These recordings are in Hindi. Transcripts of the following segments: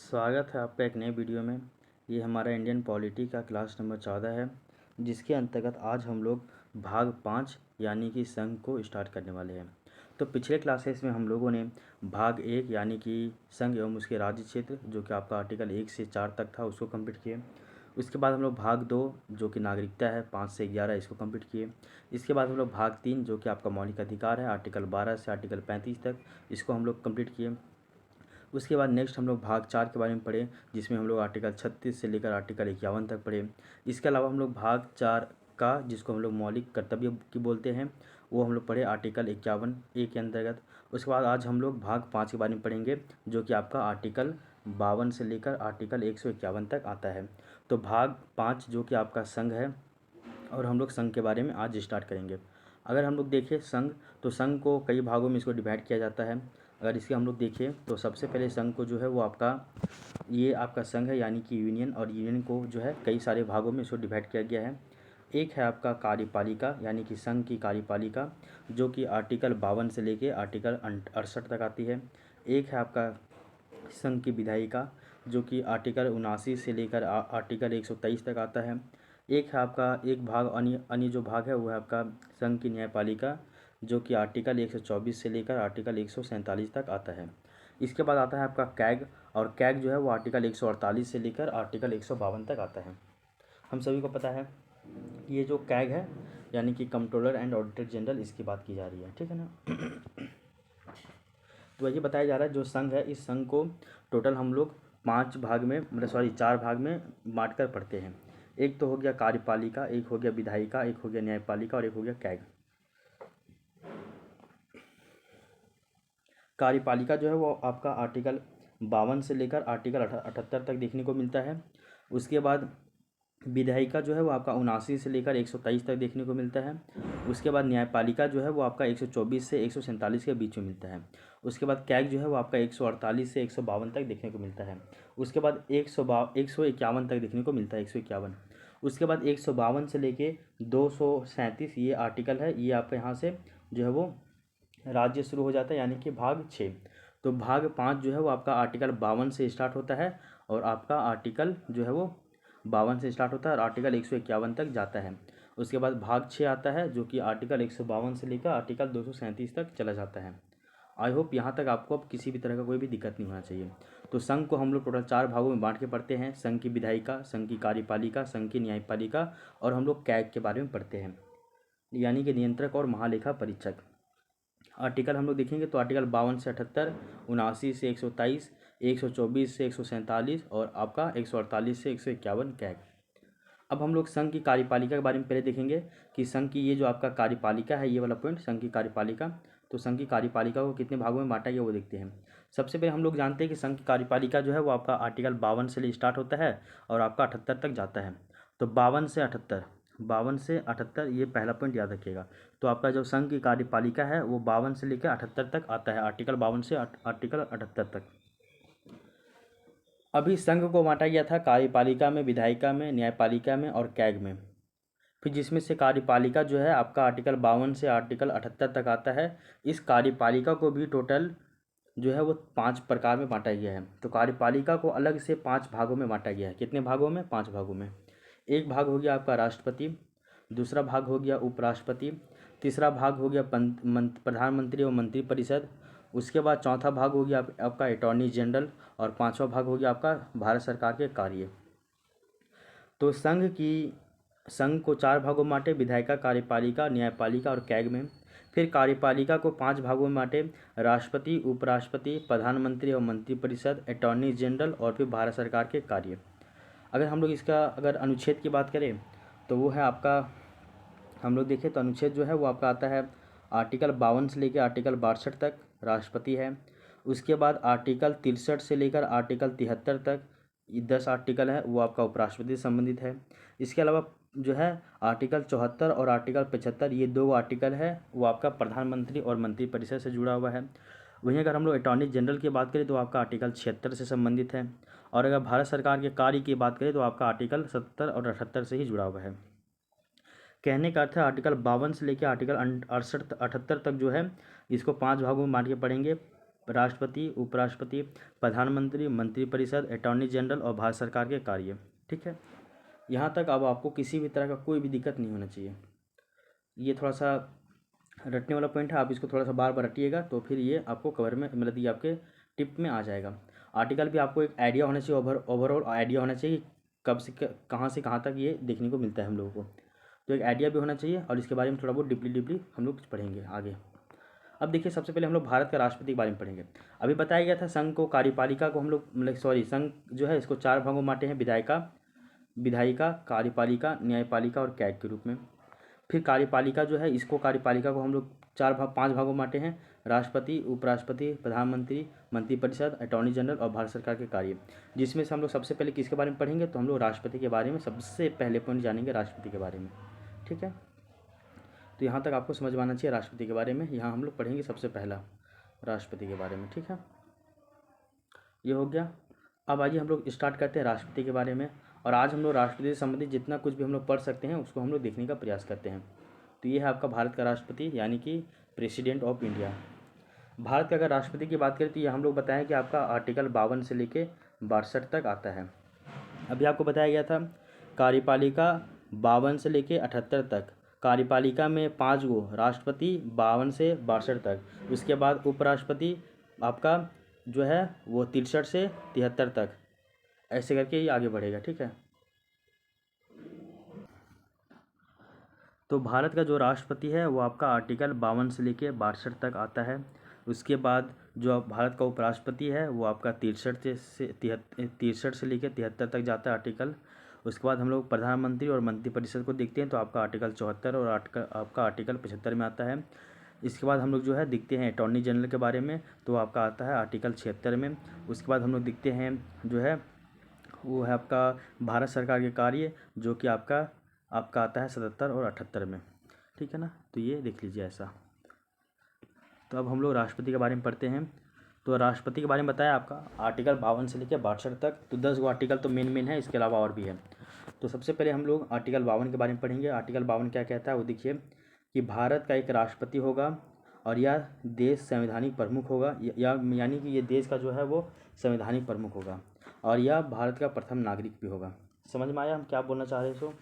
स्वागत है आपका एक नए वीडियो में। ये हमारा इंडियन पॉलिटी का क्लास नंबर 14 है, जिसके अंतर्गत आज हम लोग भाग 5 यानी कि संघ को स्टार्ट करने वाले हैं। तो पिछले क्लासेस में हम लोगों ने भाग 1 यानी कि संघ एवं उसके राज्य क्षेत्र, जो कि आपका आर्टिकल 1 से 4 तक था, उसको कंप्लीट किए। उसके बाद हम लोग भाग 2 जो कि नागरिकता है 5 से 11, इसको कंप्लीट किए। इसके बाद हम लोग भाग 3 जो कि आपका मौलिक अधिकार है आर्टिकल 12 से आर्टिकल 35 तक, इसको हम लोग कंप्लीट किए। उसके बाद नेक्स्ट हम लोग भाग 4 के बारे में पढ़े, जिसमें हम लोग आर्टिकल 36 से लेकर आर्टिकल 51 तक पढ़े। इसके अलावा हम लोग भाग 4 का, जिसको हम लोग मौलिक कर्तव्य की बोलते हैं, वो हम लोग पढ़े आर्टिकल 51A के अंतर्गत। उसके बाद आज हम लोग भाग 5 के बारे में पढ़ेंगे, जो कि आपका आर्टिकल 52 से लेकर आर्टिकल 151 तक आता है। तो भाग 5 जो कि आपका संघ है, और हम लोग संघ के बारे में आज स्टार्ट करेंगे। अगर हम लोग देखें संघ, तो संघ को कई भागों में इसको डिवाइड किया जाता है। अगर इसके हम लोग देखें तो सबसे पहले संघ को जो है वो ये आपका संघ है यानी कि यूनियन, और यूनियन को जो है कई सारे भागों में इसको डिवाइड किया गया है। एक है आपका कार्यपालिका यानी कि संघ की कार्यपालिका, जो कि आर्टिकल 52 से लेके आर्टिकल 68 तक आती है। एक है आपका संघ की विधायिका, जो कि आर्टिकल 79 से लेकर आर्टिकल 123 तक आता है। एक है आपका एक भाग अन्य जो भाग है वो है आपका संघ की न्यायपालिका, जो कि आर्टिकल 124 से लेकर आर्टिकल 147 तक आता है। इसके बाद आता है आपका कैग, और कैग जो है वो आर्टिकल 148 से लेकर आर्टिकल 152 तक आता है। हम सभी को पता है ये जो कैग है यानी कि कंट्रोलर एंड ऑडिटर जनरल, इसकी बात की जा रही है, ठीक है ना। तो ये बताया जा रहा है जो संघ है, इस संघ को टोटल हम लोग 5 भाग में, मतलब 4 भाग में बांट कर पढ़ते हैं। एक तो हो गया कार्यपालिका, एक हो गया विधायिका, एक हो गया न्यायपालिका, और एक हो गया कैग। कार्यपालिका जो है वो आपका आर्टिकल 52 से लेकर आर्टिकल 78 तक देखने को मिलता है। उसके बाद विधायिका जो है वो आपका 79 से लेकर 123 तक देखने को मिलता है। उसके बाद न्यायपालिका जो है वो आपका 124 से 147 के बीच में मिलता है। उसके बाद कैग जो है वो आपका 148 से 152 तक देखने को मिलता है। उसके बाद 151 तक देखने को मिलता है, 151। उसके बाद 152 से लेके 237 ये आर्टिकल है, ये आपका यहाँ से जो है वो राज्य शुरू हो जाता है, यानी कि भाग 6। तो भाग 5 जो है वो आपका आर्टिकल 52 से स्टार्ट होता है, और आपका आर्टिकल जो है वो 52 से स्टार्ट होता है और आर्टिकल 151 तक जाता है। उसके बाद भाग 6 आता है, जो कि आर्टिकल 152 से लेकर आर्टिकल 237 तक चला जाता है। आई होप यहाँ तक आपको अब किसी भी तरह का कोई भी दिक्कत नहीं होना चाहिए। तो संघ को हम लोग टोटल 4 भागों में बांट के पढ़ते हैं। संघ की विधायिका, संघ की कार्यपालिका, संघ की न्यायपालिका, और हम लोग कैग के बारे में पढ़ते हैं, यानी कि नियंत्रक और महालेखा परीक्षक। आर्टिकल हम लोग देखेंगे तो आर्टिकल 52 से 78, 79 से 123, 124 से 147, और आपका 148 से 151 कैग। अब हम लोग संघ की कार्यपालिका के बारे में पहले देखेंगे कि संघ की ये जो आपका कार्यपालिका है, ये वाला पॉइंट संघ की कार्यपालिका। तो संघ की कार्यपालिका को कितने भागों में बांटा गया वो देखते हैं। सबसे पहले हम लोग जानते हैं कि संघ की कार्यपालिका जो है वो आपका आर्टिकल 52 से स्टार्ट होता है और आपका 78 तक जाता है। तो 52 से 78 ये पहला पॉइंट याद रखिएगा। तो आपका जो संघ की कार्यपालिका है वो 52 से लेकर 78 तक आता है, आर्टिकल 52 से आर्टिकल 78 तक। अभी संघ को बांटा गया था कार्यपालिका में, विधायिका में, न्यायपालिका में और कैग में। फिर जिसमें से कार्यपालिका जो है आपका आर्टिकल 52 से आर्टिकल 78 तक आता है। इस कार्यपालिका को भी टोटल जो है वो 5 प्रकार में बांटा गया है। तो कार्यपालिका को अलग से 5 भागों में बांटा गया है। कितने भागों में? 5 भागों में। एक भाग हो गया आपका राष्ट्रपति, दूसरा भाग हो गया उपराष्ट्रपति, तीसरा भाग हो गया प्रधानमंत्री और मंत्रिपरिषद, उसके बाद चौथा भाग हो गया आपका अटॉर्नी जनरल, और पांचवा भाग हो गया आपका भारत सरकार के कार्य। तो संघ को 4 भागों में बांटे, विधायिका, कार्यपालिका, न्यायपालिका और कैग में। फिर कार्यपालिका को 5 भागों में बांटे, राष्ट्रपति, उपराष्ट्रपति, प्रधानमंत्री और मंत्रिपरिषद, अटॉर्नी जनरल और फिर भारत सरकार के कार्य। अगर हम लोग इसका अगर अनुच्छेद की बात करें तो वो है आपका, हम लोग देखें तो अनुच्छेद जो है वो आपका आता है आर्टिकल 52 से लेकर आर्टिकल 62 तक राष्ट्रपति है। उसके बाद आर्टिकल 63 से लेकर आर्टिकल 73 तक, ये 10 आर्टिकल है, वो आपका उपराष्ट्रपति से संबंधित है। इसके अलावा जो है आर्टिकल 74 और आर्टिकल 75, ये 2 आर्टिकल है, वो आपका प्रधानमंत्री और मंत्रिपरिषद से जुड़ा हुआ है। वहीं अगर हम लोग अटॉर्नी जनरल की बात करें तो आपका आर्टिकल 76 से संबंधित है, और अगर भारत सरकार के कार्य की बात करें तो आपका आर्टिकल 70 और 78 से ही जुड़ा हुआ है। कहने का अर्थ है आर्टिकल 52 से लेकर आर्टिकल 68 78 तक जो है इसको 5 भागों में बांट के पढ़ेंगे। राष्ट्रपति, उपराष्ट्रपति, प्रधानमंत्री, मंत्रिपरिषद, अटॉर्नी जनरल और भारत सरकार के कार्य। ठीक है, यहाँ तक अब आपको किसी भी तरह का कोई भी दिक्कत नहीं होना चाहिए। ये थोड़ा सा रटने वाला पॉइंट है, आप इसको थोड़ा सा बार बार रटिएगा तो फिर ये आपको कवर में मतलब ये आपके टिप में आ जाएगा। आर्टिकल भी आपको एक आइडिया होना चाहिए, ओवरऑल आइडिया होना चाहिए कि कब से कहाँ तक ये देखने को मिलता है हम लोगों को। तो एक आइडिया भी होना चाहिए और इसके बारे में थोड़ा बहुत डीपली हम लोग पढ़ेंगे आगे। अब देखिए, सबसे पहले हम लोग भारत का राष्ट्रपति के बारे में पढ़ेंगे। अभी बताया गया था संघ को, कार्यपालिका को हम लोग मतलब संघ जो है इसको 4 भागों में बांटे हैं, विधायिका, कार्यपालिका, न्यायपालिका और कैग के रूप में। फिर कार्यपालिका जो है इसको, कार्यपालिका को हम लोग 5 भागों में बांटे हैं, राष्ट्रपति, उपराष्ट्रपति, प्रधानमंत्री, मंत्रिपरिषद, अटॉर्नी जनरल और भारत सरकार के कार्य। जिसमें से हम लोग सबसे पहले किसके बारे में पढ़ेंगे, तो हम लोग राष्ट्रपति के बारे में सबसे पहले पॉइंट जानेंगे, राष्ट्रपति के बारे में। ठीक है, तो यहाँ तक आपको समझ में आना चाहिए राष्ट्रपति के बारे में। यहाँ हम लोग पढ़ेंगे सबसे पहला राष्ट्रपति के बारे में। ठीक है, ये हो गया। अब आइए हम लोग स्टार्ट करते हैं राष्ट्रपति के बारे में। और आज हम लोग राष्ट्रपति से संबंधित जितना कुछ भी हम लोग पढ़ सकते हैं उसको हम लोग देखने का प्रयास करते हैं। तो ये है आपका भारत का राष्ट्रपति यानी कि प्रेसिडेंट ऑफ इंडिया। भारत का अगर राष्ट्रपति की बात करें तो ये हम लोग बताएं कि आपका आर्टिकल 52 से लेके 62 तक आता है। अभी आपको बताया गया था कार्यपालिका 52 से लेके 78 तक। कार्यपालिका में 5 गो राष्ट्रपति 52 से 62 तक। उसके बाद उपराष्ट्रपति आपका जो है वो 63 से 73 तक, ऐसे करके ये आगे बढ़ेगा। ठीक है, तो भारत का जो राष्ट्रपति है वो आपका आर्टिकल 52 से लेके 62 तक आता है। उसके बाद जो भारत का उपराष्ट्रपति है वो आपका 63 से लेके 73 तक जाता है आर्टिकल। उसके बाद हम लोग प्रधानमंत्री और मंत्रिपरिषद को देखते हैं तो आपका आर्टिकल 74 और आपका आर्टिकल 75 में आता है। इसके बाद हम लोग जो है देखते हैं अटॉर्नी जनरल के बारे में, तो आपका आता है आर्टिकल 76 में। उसके बाद हम लोग देखते हैं जो है वो है आपका भारत सरकार के कार्य, जो कि आपका आता है 77 और 78 में। ठीक है ना, तो ये देख लीजिए ऐसा। तो अब हम लोग राष्ट्रपति के बारे में पढ़ते हैं। तो राष्ट्रपति के बारे में बताया आपका आर्टिकल 52 से लेकर 62 तक। तो 10 गो आर्टिकल तो मेन है, इसके अलावा और भी है। तो सबसे पहले हम लोग आर्टिकल 52 के बारे में पढ़ेंगे। आर्टिकल 52 क्या कहता है वो देखिए कि भारत का एक राष्ट्रपति होगा और यह देश संवैधानिक प्रमुख होगा, यानी कि ये देश का जो है वो संवैधानिक प्रमुख होगा और यह भारत का प्रथम नागरिक भी होगा। समझ में आया हम क्या बोलना चाह रहे हैं? सो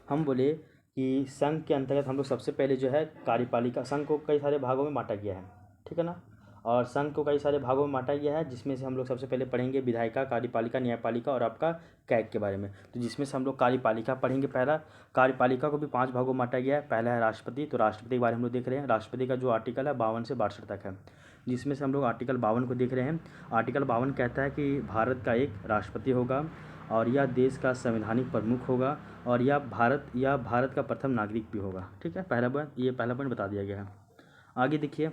हम बोले कि संघ के अंतर्गत हम लोग सबसे पहले जो है कार्यपालिका, संघ को कई सारे भागों में बांटा गया है। ठीक है ना, और संघ को कई सारे भागों में बांटा गया है, जिसमें से हम लोग सबसे पहले पढ़ेंगे विधायिका, कार्यपालिका, न्यायपालिका और आपका कैग के बारे में। तो जिसमें से हम लोग कार्यपालिका पढ़ेंगे। पहला, कार्यपालिका को भी 5 भागों में बांटा गया है। पहला है राष्ट्रपति, तो राष्ट्रपति के बारे में हम लोग देख रहे हैं। राष्ट्रपति का जो आर्टिकल है 52 से 62 तक है, जिसमें से हम लोग आर्टिकल 52 को देख रहे हैं। आर्टिकल 52 कहता है कि भारत का एक राष्ट्रपति होगा और यह देश का संवैधानिक प्रमुख होगा और यह भारत का प्रथम नागरिक भी होगा। ठीक है, पहला पॉइंट बता दिया गया है। आगे देखिए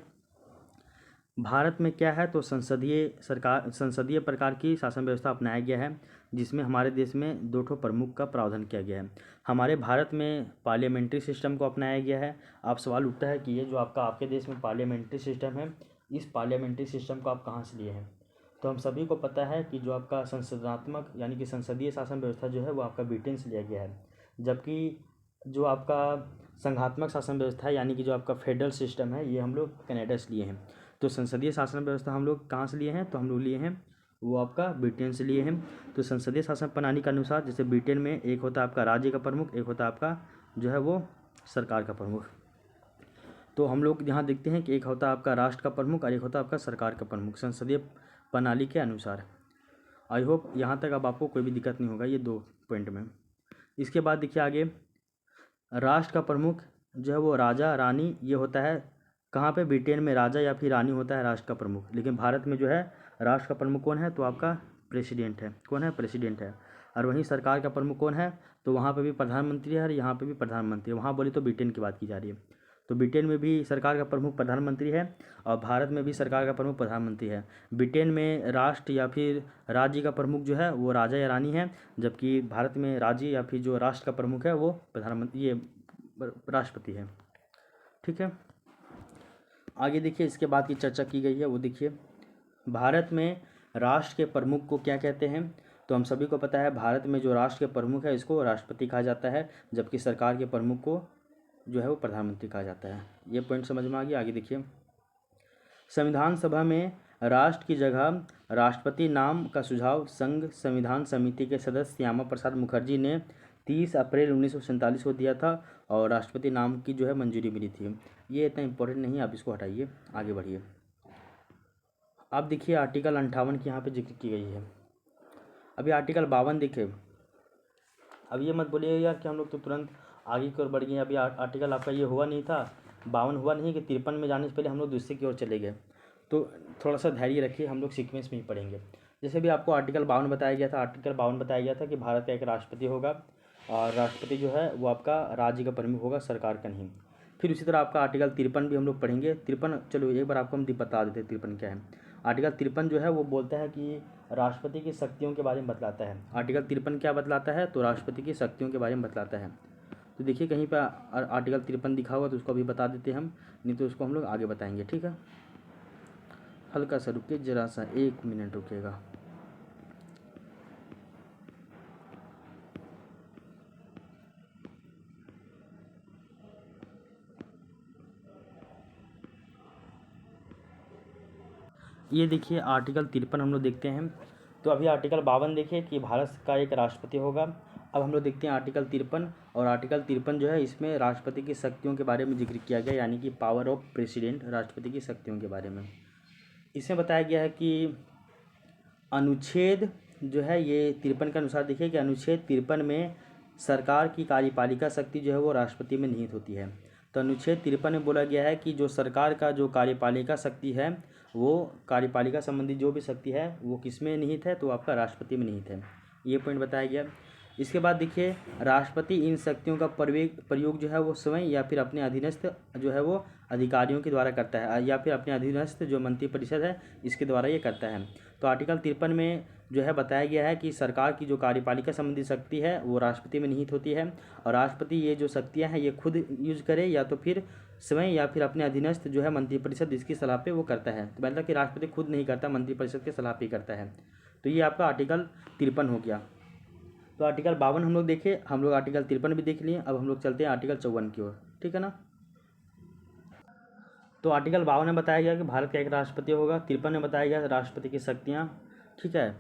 भारत में क्या है, तो संसदीय प्रकार की शासन व्यवस्था अपनाया गया है, जिसमें हमारे देश में 2 प्रमुख का प्रावधान किया गया है। हमारे भारत में पार्लियामेंट्री सिस्टम को अपनाया गया है। आप सवाल उठता है कि ये जो आपके देश में पार्लियामेंट्री सिस्टम है, इस पार्लियामेंट्री सिस्टम को आप कहाँ से लिए हैं? तो हम सभी को पता है कि जो आपका संसदात्मक यानी कि संसदीय शासन व्यवस्था जो है वो आपका ब्रिटेन से लिया गया है, जबकि जो आपका संघात्मक शासन व्यवस्था है यानी कि जो आपका फेडरल सिस्टम है, ये हम लोग कनाडा से लिए हैं। तो संसदीय शासन व्यवस्था हम लोग कहाँ से लिए हैं, तो हम लोग लिए हैं वो आपका ब्रिटेन से लिए हैं। तो संसदीय शासन प्रणाली के अनुसार जैसे ब्रिटेन में एक होता है आपका राज्य का प्रमुख, एक होता है आपका जो है वो सरकार का प्रमुख। तो हम लोग यहाँ देखते हैं कि एक होता है आपका राष्ट्र का प्रमुख और एक होता है आपका सरकार का प्रमुख, संसदीय प्रणाली के अनुसार। आई होप यहाँ तक अब आपको कोई भी दिक्कत नहीं होगा ये 2 पॉइंट में। इसके बाद देखिए आगे, राष्ट्र का प्रमुख जो है वो राजा रानी ये होता है कहाँ पे, ब्रिटेन में राजा या फिर रानी होता है राष्ट्र का प्रमुख, लेकिन भारत में जो है राष्ट्र का प्रमुख कौन है, तो आपका प्रेसिडेंट है। कौन है? प्रेसिडेंट है। और वहीं सरकार का प्रमुख कौन है, तो वहाँ पे भी प्रधानमंत्री है और यहाँ पे भी प्रधानमंत्री है। वहाँ बोले तो ब्रिटेन की बात की जा रही है, तो ब्रिटेन में भी सरकार का प्रमुख प्रधानमंत्री है और भारत में भी सरकार का प्रमुख प्रधानमंत्री है। ब्रिटेन में राष्ट्र या फिर राज्य का प्रमुख जो है वो राजा या रानी है, जबकि भारत में राज्य या फिर जो राष्ट्र का प्रमुख है वो प्रधानमंत्री ये राष्ट्रपति है। ठीक है, आगे देखिए इसके बाद की चर्चा की गई है वो देखिए भारत में राष्ट्र के प्रमुख को क्या कहते हैं। तो हम सभी को पता है भारत में जो राष्ट्र के प्रमुख है इसको राष्ट्रपति कहा जाता है, जबकि सरकार के प्रमुख को जो है वो प्रधानमंत्री कहा जाता है। ये पॉइंट समझ में आ गया। आगे देखिए संविधान सभा में राष्ट्र की जगह राष्ट्रपति नाम का सुझाव संघ संविधान समिति के सदस्य श्यामा प्रसाद मुखर्जी ने 30 अप्रैल 1947 को दिया था और राष्ट्रपति नाम की जो है मंजूरी मिली थी। ये इतना इम्पोर्टेंट नहीं है, आप इसको हटाइए, आगे बढ़िए। अब देखिए आर्टिकल 58 की यहाँ पे जिक्र की गई है। अभी आर्टिकल 52 देखिए। अब ये मत बोलिए यार कि हम लोग तो तुरंत आगे की ओर बढ़ गए। अभी आर्टिकल आपका ये हुआ नहीं था, 52 हुआ नहीं कि 53 में जाने से पहले हम लोग दूसरे की ओर चले गए। तो थोड़ा सा धैर्य रखिए, हम लोग सीक्वेंस में ही पढ़ेंगे। जैसे भी आपको आर्टिकल 52 बताया गया था, आर्टिकल 52 बताया गया था कि भारत का एक राष्ट्रपति होगा और राष्ट्रपति जो है वो आपका राज्य का प्रमुख होगा, सरकार का नहीं। फिर उसी तरह आपका आर्टिकल 53 भी हम लोग पढ़ेंगे। 53 चलो एक बार आपको हम बता देते हैं 53 क्या है। आर्टिकल 53 जो है वो बोलता है कि राष्ट्रपति की शक्तियों के बारे में बतलाता है। आर्टिकल 53 क्या बतलाता है, तो राष्ट्रपति की शक्तियों के बारे में बतलाता है। तो देखिए कहीं पर आर्टिकल 53 दिखा हुआ तो उसको अभी बता देते हैं हम, नहीं तो उसको हम लोग आगे बताएंगे, ठीक है। हल्का सा रुकिए, जरा सा 1 मिनट रुकिएगा। ये देखिए आर्टिकल 53 हम लोग देखते हैं। तो अभी आर्टिकल 52 देखिए कि भारत का एक राष्ट्रपति होगा। अब हम लोग देखते हैं आर्टिकल 53, और आर्टिकल 53 जो है इसमें राष्ट्रपति की शक्तियों के बारे में जिक्र किया गया, यानी कि पावर ऑफ प्रेसिडेंट, राष्ट्रपति की शक्तियों के बारे में। इसमें बताया गया है कि अनुच्छेद जो है ये 53 के अनुसार देखिए कि अनुच्छेद 53 में सरकार की कार्यपालिका शक्ति जो है वो राष्ट्रपति में निहित होती है। तो अनुच्छेद 53 में बोला गया है कि जो सरकार का जो कार्यपालिका शक्ति है, वो कार्यपालिका संबंधी जो भी शक्ति है वो किस में निहित है, तो आपका राष्ट्रपति में निहित है। ये पॉइंट बताया गया। इसके बाद देखिए राष्ट्रपति इन शक्तियों का प्रयोग जो है वो स्वयं या फिर अपने अधीनस्थ जो है वो अधिकारियों के द्वारा करता है, या फिर अपने अधीनस्थ जो मंत्रिपरिषद है इसके द्वारा ये करता है। तो आर्टिकल 53 में जो है बताया गया है कि सरकार की जो कार्यपालिका संबंधी शक्ति है वो राष्ट्रपति में निहित होती है, और राष्ट्रपति ये जो शक्तियाँ हैं ये खुद यूज करे या तो फिर स्वयं या फिर अपने अधीनस्थ जो है मंत्रिपरिषद इसकी सलाह पे वो करता है। तो मतलब कि राष्ट्रपति खुद नहीं करता, मंत्रिपरिषद के सलाह पे करता है। तो ये आपका आर्टिकल 53 हो गया। तो आर्टिकल 52 हम लोग देखे, हम लोग आर्टिकल 53 भी देख लिए। अब हम लोग चलते हैं आर्टिकल 54 की ओर, ठीक है ना। तो आर्टिकल 52 में बताया गया कि भारत का एक राष्ट्रपति होगा। 53 में बताया गया राष्ट्रपति की शक्तियाँ, ठीक है।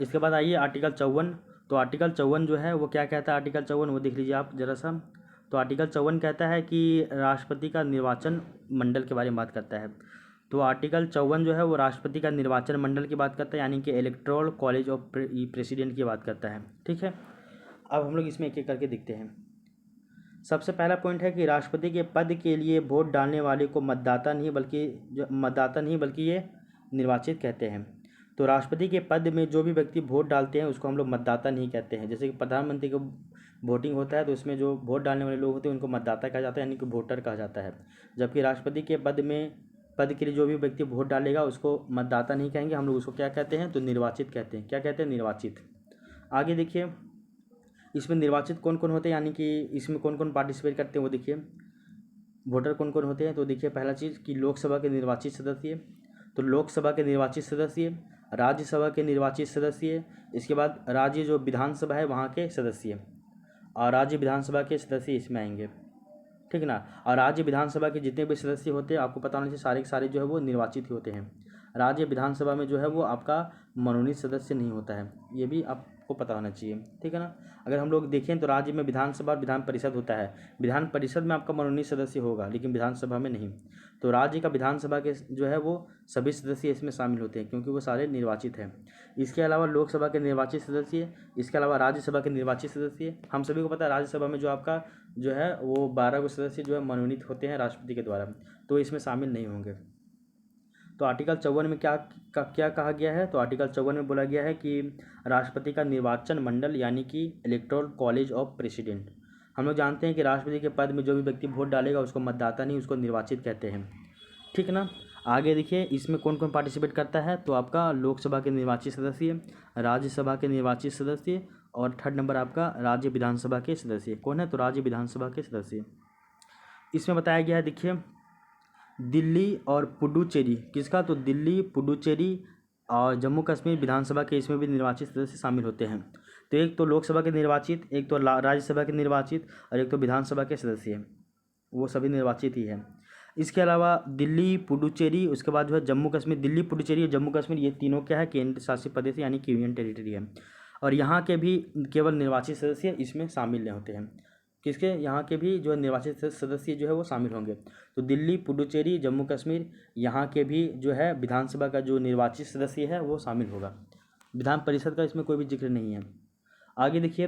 इसके बाद आइए आर्टिकल 54। तो आर्टिकल 54 जो है वो क्या कहता है, आर्टिकल 54 वो देख लीजिए आप जरा सा। तो आर्टिकल 54 कहता है कि राष्ट्रपति का निर्वाचन मंडल के बारे में बात करता है। तो आर्टिकल 54 जो है वो राष्ट्रपति का निर्वाचन मंडल की बात करता है, यानी कि इलेक्टोरल कॉलेज ऑफ प्रेसिडेंट की बात करता है, ठीक है। अब हम लोग इसमें एक एक करके देखते हैं। सबसे पहला पॉइंट है कि राष्ट्रपति के पद के लिए वोट डालने वाले को मतदाता नहीं बल्कि ये निर्वाचित कहते हैं। तो राष्ट्रपति के पद में जो भी व्यक्ति वोट डालते हैं उसको हम लोग मतदाता नहीं कहते हैं। जैसे कि प्रधानमंत्री का वोटिंग होता है तो उसमें जो वोट डालने वाले लोग होते हैं उनको मतदाता कहा जाता है, यानी कि वोटर कहा जाता है। जबकि राष्ट्रपति के पद के लिए जो भी व्यक्ति वोट डालेगा उसको मतदाता नहीं कहेंगे, हम लोग उसको क्या कहते हैं, तो निर्वाचित कहते हैं। क्या कहते हैं, निर्वाचित। आगे देखिए इसमें निर्वाचित कौन कौन होते हैं, यानी कि इसमें कौन कौन पार्टिसिपेट करते हैं वो देखिए। वोटर कौन कौन होते हैं, तो देखिए पहला चीज़ कि लोकसभा के निर्वाचित सदस्य, तो लोकसभा के निर्वाचित सदस्य, राज्यसभा के निर्वाचित सदस्य, इसके बाद राज्य जो विधानसभा है वहाँ के सदस्य, और राज्य विधानसभा के सदस्य इसमें आएंगे, ठीक ना। और राज्य विधानसभा के जितने भी सदस्य होते हैं आपको पता होना चाहिए सारे के सारे जो है वो निर्वाचित ही होते हैं। राज्य विधानसभा में जो है वो आपका मनोनीत सदस्य नहीं होता है, ये भी आपको पता होना चाहिए, ठीक है ना। अगर हम लोग देखें तो राज्य में विधानसभा और विधान परिषद होता है। विधान परिषद में आपका मनोनीत सदस्य होगा लेकिन विधानसभा में नहीं। तो राज्य का विधानसभा के जो है वो सभी सदस्य इसमें शामिल होते हैं क्योंकि वो सारे निर्वाचित हैं। इसके अलावा लोकसभा के निर्वाचित सदस्य, इसके अलावा राज्यसभा के निर्वाचित सदस्य। हम सभी को पता है राज्यसभा में जो आपका जो है वो 12 को सदस्य जो है मनोनीत होते हैं राष्ट्रपति के द्वारा, तो इसमें शामिल नहीं होंगे। तो आर्टिकल 54 में क्या कहा गया है, तो आर्टिकल 54 में बोला गया है कि राष्ट्रपति का निर्वाचन मंडल यानी कि इलेक्टोरल कॉलेज ऑफ प्रेसिडेंट। हम लोग जानते हैं कि राष्ट्रपति के पद में जो भी व्यक्ति वोट डालेगा उसको मतदाता नहीं, उसको निर्वाचित कहते हैं, ठीक ना। आगे देखिए इसमें कौन कौन पार्टिसिपेट करता है, तो आपका लोकसभा के निर्वाचित सदस्य, राज्यसभा के निर्वाचित सदस्य, और थर्ड नंबर आपका राज्य विधानसभा के सदस्य। कौन है, तो राज्य विधानसभा के सदस्य। इसमें बताया गया है देखिए दिल्ली और पुडुचेरी, किसका, तो दिल्ली, पुडुचेरी और जम्मू कश्मीर विधानसभा के इसमें भी निर्वाचित सदस्य शामिल होते हैं। तो एक तो लोकसभा के निर्वाचित, एक तो राज्यसभा के निर्वाचित, और एक तो विधानसभा के सदस्य, वो सभी निर्वाचित ही है। इसके अलावा दिल्ली, पुडुचेरी, उसके बाद जो है जम्मू कश्मीर, दिल्ली, पुडुचेरी और जम्मू कश्मीर, ये तीनों क्या है, केंद्र शासित प्रदेश यानी कि यूनियन टेरिटरी है। और यहाँ के भी केवल निर्वाचित सदस्य इसमें शामिल नहीं होते हैं। किसके, यहाँ के भी जो है निर्वाचित सदस्य जो है वो शामिल होंगे। तो दिल्ली, पुडुचेरी, जम्मू कश्मीर, यहाँ के भी जो है विधानसभा का जो निर्वाचित सदस्य है वो शामिल होगा। विधान परिषद का इसमें कोई भी जिक्र नहीं है। आगे देखिए,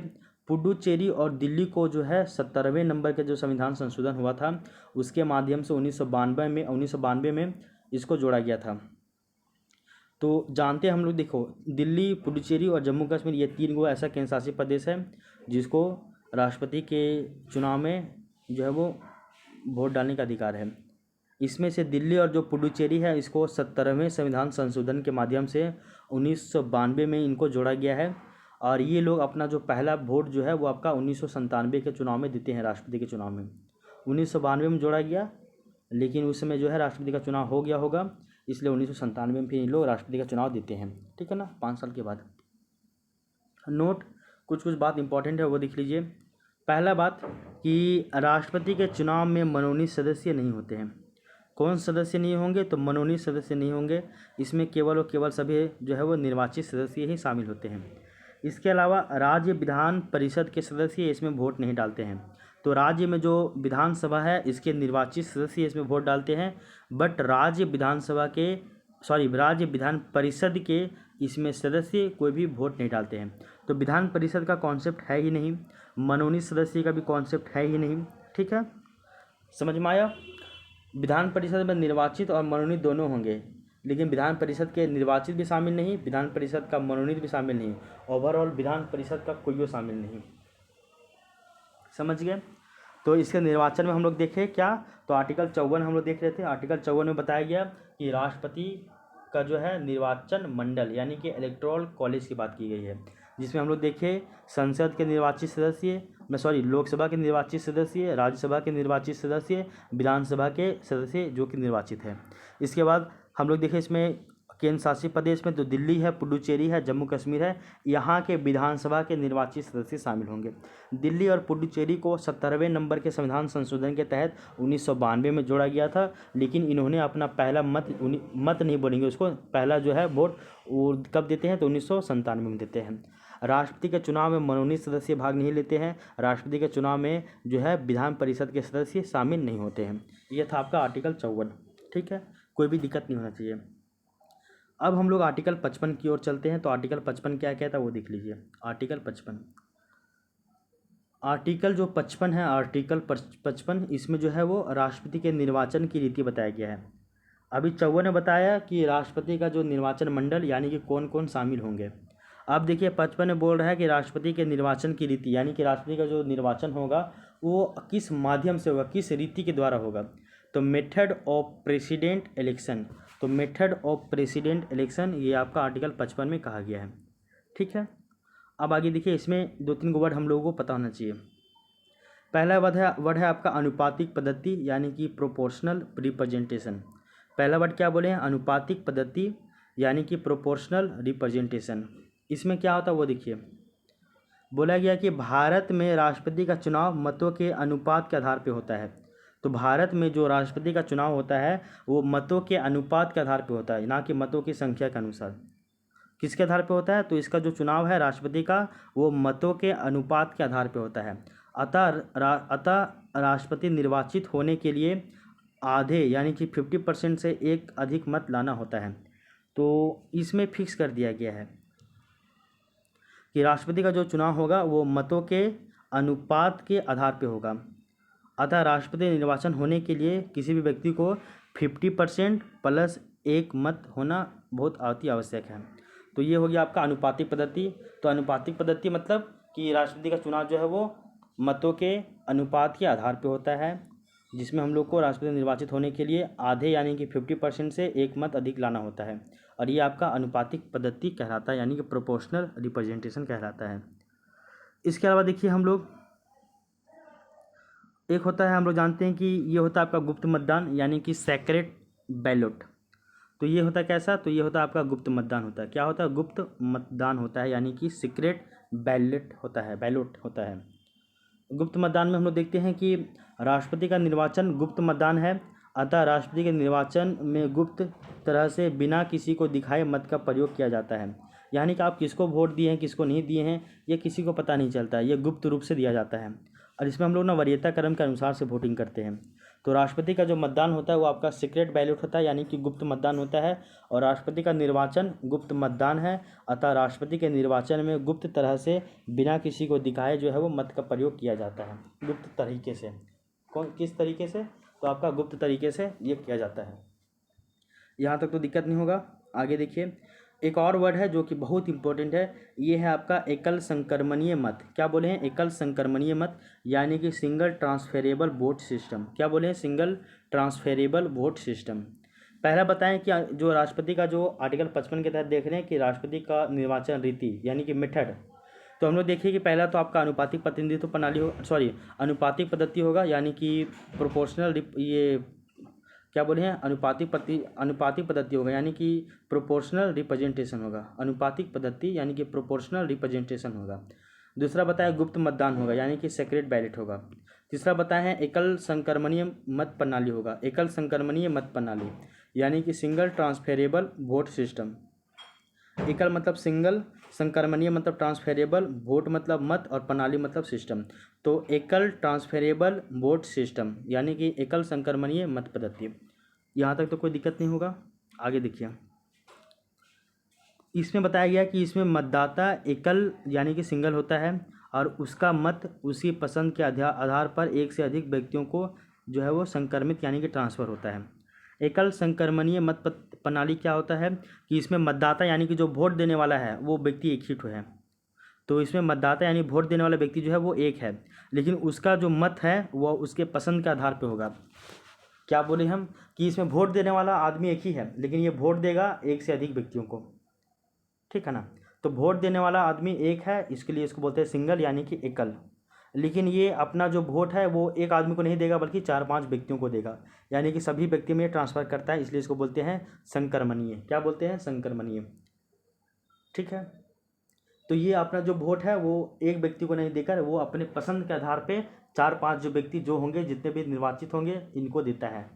पुडुचेरी और दिल्ली को जो है 70वें नंबर के जो संविधान संशोधन हुआ था उसके माध्यम से 1992 में इसको जोड़ा गया था। तो जानते हैं हम लोग, देखो दिल्ली, पुडुचेरी और जम्मू कश्मीर ये तीन गो ऐसा केंद्र शासित प्रदेश है जिसको राष्ट्रपति के चुनाव में जो है वो वोट डालने का अधिकार है। इसमें से दिल्ली और जो पुडुचेरी है इसको 70वें संविधान संशोधन के माध्यम से 1992 में इनको जोड़ा गया है। और ये लोग अपना जो पहला वोट जो है वो आपका 1997 के चुनाव में देते हैं, राष्ट्रपति के चुनाव में। 1992 में जोड़ा गया, लेकिन उस समय जो है राष्ट्रपति का चुनाव हो गया होगा, इसलिए 1997 में फिर इन लोग राष्ट्रपति का चुनाव देते हैं, ठीक है ना, 5 साल के बाद। नोट, कुछ बात इंपॉर्टेंट है वो देख लीजिए। पहला बात कि राष्ट्रपति के चुनाव में मनोनीत सदस्य नहीं होते हैं। कौन सदस्य नहीं होंगे, तो मनोनीत सदस्य नहीं होंगे। इसमें केवल और केवल सभी जो है वो निर्वाचित सदस्य ही शामिल होते हैं। इसके अलावा राज्य विधान परिषद के सदस्य इसमें वोट नहीं डालते हैं। तो राज्य में जो विधानसभा है इसके निर्वाचित सदस्य इसमें वोट डालते हैं, बट राज्य विधान परिषद के इसमें सदस्य कोई भी वोट नहीं डालते हैं। तो विधान परिषद का कॉन्सेप्ट है ही नहीं, मनोनीत सदस्य का भी कॉन्सेप्ट है ही नहीं, ठीक है, समझ में आया। विधान परिषद में निर्वाचित और मनोनीत दोनों होंगे, लेकिन विधान परिषद के निर्वाचित भी शामिल नहीं, विधान परिषद का मनोनीत भी शामिल नहीं, ओवरऑल विधान परिषद का कोई शामिल नहीं, समझ गए। तो इसके निर्वाचन में हम लोग देखें क्या, तो आर्टिकल 54 हम लोग देख रहे थे। आर्टिकल 54 में बताया गया कि राष्ट्रपति का जो है निर्वाचन मंडल यानी कि इलेक्टोरल कॉलेज की बात की गई है, जिसमें हम लोग देखें संसद के निर्वाचित सदस्य, लोकसभा के निर्वाचित सदस्य, राज्यसभा के निर्वाचित सदस्य, विधानसभा के सदस्य जो कि निर्वाचित है। इसके बाद हम लोग देखें इसमें केंद्र शासित प्रदेश में तो दिल्ली है, पुडुचेरी है, जम्मू कश्मीर है, यहाँ के विधानसभा के निर्वाचित सदस्य शामिल होंगे। दिल्ली और पुडुचेरी को 70वें नंबर के संविधान संशोधन के तहत 1992 में जोड़ा गया था, लेकिन इन्होंने अपना पहला मत नहीं बोलेंगे उसको, पहला जो है वोट वो कब देते हैं, तो 1997 में देते हैं। राष्ट्रपति के चुनाव में मनोनीत सदस्य भाग नहीं लेते हैं। राष्ट्रपति के चुनाव में जो है विधान परिषद के सदस्य शामिल नहीं होते हैं। यह था आपका आर्टिकल 54, ठीक है, कोई भी दिक्कत नहीं होना चाहिए। अब हम लोग आर्टिकल 55 की ओर चलते हैं। तो आर्टिकल 55 क्या कहता है वो देख लीजिए। आर्टिकल 55 है, आर्टिकल 55 इसमें जो है वो राष्ट्रपति के निर्वाचन की रीति बताया गया है। अभी 54 ने बताया कि राष्ट्रपति का जो निर्वाचन मंडल यानी कि कौन कौन शामिल होंगे। अब देखिए 55 में बोल रहा है कि राष्ट्रपति के निर्वाचन की रीति यानी कि राष्ट्रपति का जो निर्वाचन होगा वो किस माध्यम से होगा, किस रीति के द्वारा होगा। तो मेथड ऑफ प्रेसिडेंट इलेक्शन, तो मेथड ऑफ प्रेसिडेंट इलेक्शन ये आपका आर्टिकल 55 में कहा गया है, ठीक है। अब आगे देखिए, इसमें 2-3 वर्ड हम लोगों को पता होना चाहिए। पहला वर्ड है आपका अनुपातिक पद्धति यानी कि प्रोपोर्शनल रिप्रेजेंटेशन। पहला वर्ड क्या बोले हैं, अनुपातिक पद्धति यानी कि प्रोपोर्शनल रिप्रेजेंटेशन। इसमें क्या होता है वो देखिए, बोला गया कि भारत में राष्ट्रपति का चुनाव मतों के अनुपात के आधार पर होता है। तो भारत में जो राष्ट्रपति का चुनाव होता है वो मतों के अनुपात के आधार पर होता है, ना कि मतों की संख्या के अनुसार। किसके आधार पर होता है, तो इसका जो चुनाव है राष्ट्रपति का वो मतों के अनुपात के आधार पर होता है। अतः राष्ट्रपति निर्वाचित होने के लिए आधे यानी कि 50% से एक अधिक मत लाना होता है। तो इसमें फिक्स कर दिया गया है कि राष्ट्रपति का जो चुनाव होगा वो मतों के अनुपात के आधार पर होगा। अतः राष्ट्रपति निर्वाचन होने के लिए किसी भी व्यक्ति को 50% प्लस एक मत होना बहुत अति आवश्यक है। तो ये हो गया आपका अनुपातिक पद्धति। तो अनुपातिक पद्धति मतलब कि राष्ट्रपति का चुनाव जो है वो मतों के अनुपात के आधार पर होता है, जिसमें हम लोग को राष्ट्रपति निर्वाचित होने के लिए आधे यानी कि 50% से एक मत अधिक लाना होता है, और ये आपका अनुपातिक पद्धति कहलाता है यानी कि प्रोपोर्शनल रिप्रेजेंटेशन कहलाता है। इसके अलावा देखिए हम लोग एक होता है, हम लोग जानते हैं कि ये होता है आपका गुप्त मतदान यानी कि सेक्रेट बैलेट। तो ये होता है कैसा, तो ये होता है आपका गुप्त मतदान होता है। क्या होता है, गुप्त मतदान होता है यानी कि सीक्रेट बैलेट होता है, बैलेट होता है। गुप्त मतदान में हम लोग देखते हैं कि राष्ट्रपति का निर्वाचन गुप्त मतदान है। अतः राष्ट्रपति के निर्वाचन में गुप्त तरह से बिना किसी को दिखाए मत का प्रयोग किया जाता है। यानी कि आप किसको वोट दिए हैं, किसको नहीं दिए हैं, ये किसी को पता नहीं चलता है, ये गुप्त रूप से दिया जाता है। और इसमें हम लोग ना वरीयता क्रम के अनुसार से वोटिंग करते हैं। तो राष्ट्रपति का जो मतदान होता है वो आपका सीक्रेट बैलेट होता है, यानी कि गुप्त मतदान होता है। और राष्ट्रपति का निर्वाचन गुप्त मतदान है। अतः राष्ट्रपति के निर्वाचन में गुप्त तरह से बिना किसी को दिखाए जो है वो मत का प्रयोग किया जाता है, गुप्त तरीके से। किस तरीके से? तो आपका गुप्त तरीके से ये किया जाता है। यहाँ तक तो दिक्कत नहीं होगा। आगे देखिए, एक और वर्ड है जो कि बहुत इंपॉर्टेंट है, ये है आपका एकल संक्रमणीय मत। क्या बोले हैं? एकल संक्रमणीय मत, यानी कि सिंगल ट्रांसफेरेबल वोट सिस्टम। क्या बोले हैं? Single transferable vote system. पहला बताएं कि जो राष्ट्रपति का जो आर्टिकल 55 के तहत देख रहे हैं कि राष्ट्रपति का निर्वाचन रीति यानी कि मेथड, तो हम लोग देखिए कि पहला तो आपका अनुपातिक प्रतिनिधित्व प्रणाली अनुपातिक पद्धति होगा, यानी कि प्रोपोर्शनल, ये क्या बोले हैं, अनुपातिक पद्धति होगा, यानी कि प्रोपोर्शनल रिप्रेजेंटेशन होगा। अनुपातिक पद्धति यानी कि प्रोपोर्शनल रिप्रेजेंटेशन होगा। दूसरा बताया गुप्त मतदान होगा, यानी कि सेक्रेट बैलेट होगा। तीसरा बताया है एकल संक्रमणीय मत प्रणाली होगा। एकल संक्रमणीय मत प्रणाली यानी कि सिंगल ट्रांसफेरेबल वोट सिस्टम। एकल मतलब सिंगल, संक्रमणीय मतलब ट्रांसफेरेबल, वोट मतलब मत, और प्रणाली मतलब सिस्टम। तो एकल ट्रांसफेरेबल वोट सिस्टम यानी कि एकल संक्रमणीय मत पद्धति। यहाँ तक तो कोई दिक्कत नहीं होगा। आगे देखिए, इसमें बताया गया कि इसमें मतदाता एकल यानी कि सिंगल होता है और उसका मत उसकी पसंद के आधार पर एक से अधिक व्यक्तियों को जो है वो संक्रमित यानी कि ट्रांसफ़र होता है। एकल संक्रमणीय मत प्रणाली क्या होता है कि इसमें मतदाता यानी कि जो वोट देने वाला है वो व्यक्ति एक ही ठो है। तो इसमें मतदाता यानी वोट देने वाला व्यक्ति जो है वो एक है, लेकिन उसका जो मत है वो उसके पसंद के आधार पर होगा। क्या बोले हम कि इसमें वोट देने वाला आदमी एक ही है, लेकिन ये वोट देगा एक से अधिक व्यक्तियों को, ठीक है ना। तो वोट देने वाला आदमी एक है, इसके लिए इसको बोलते हैं सिंगल यानी कि एकल। लेकिन ये अपना जो वोट है वो एक आदमी को नहीं देगा बल्कि 4-5 व्यक्तियों को देगा, यानी कि सभी व्यक्ति में ट्रांसफ़र करता है, इसलिए इसको बोलते हैं संक्रमणीय। क्या बोलते हैं? संक्रमणीय, ठीक है। तो ये अपना जो वोट है वो एक व्यक्ति को नहीं देकर वो अपने पसंद के आधार पे 4-5 जो व्यक्ति जो होंगे, जितने भी निर्वाचित होंगे, इनको देता है।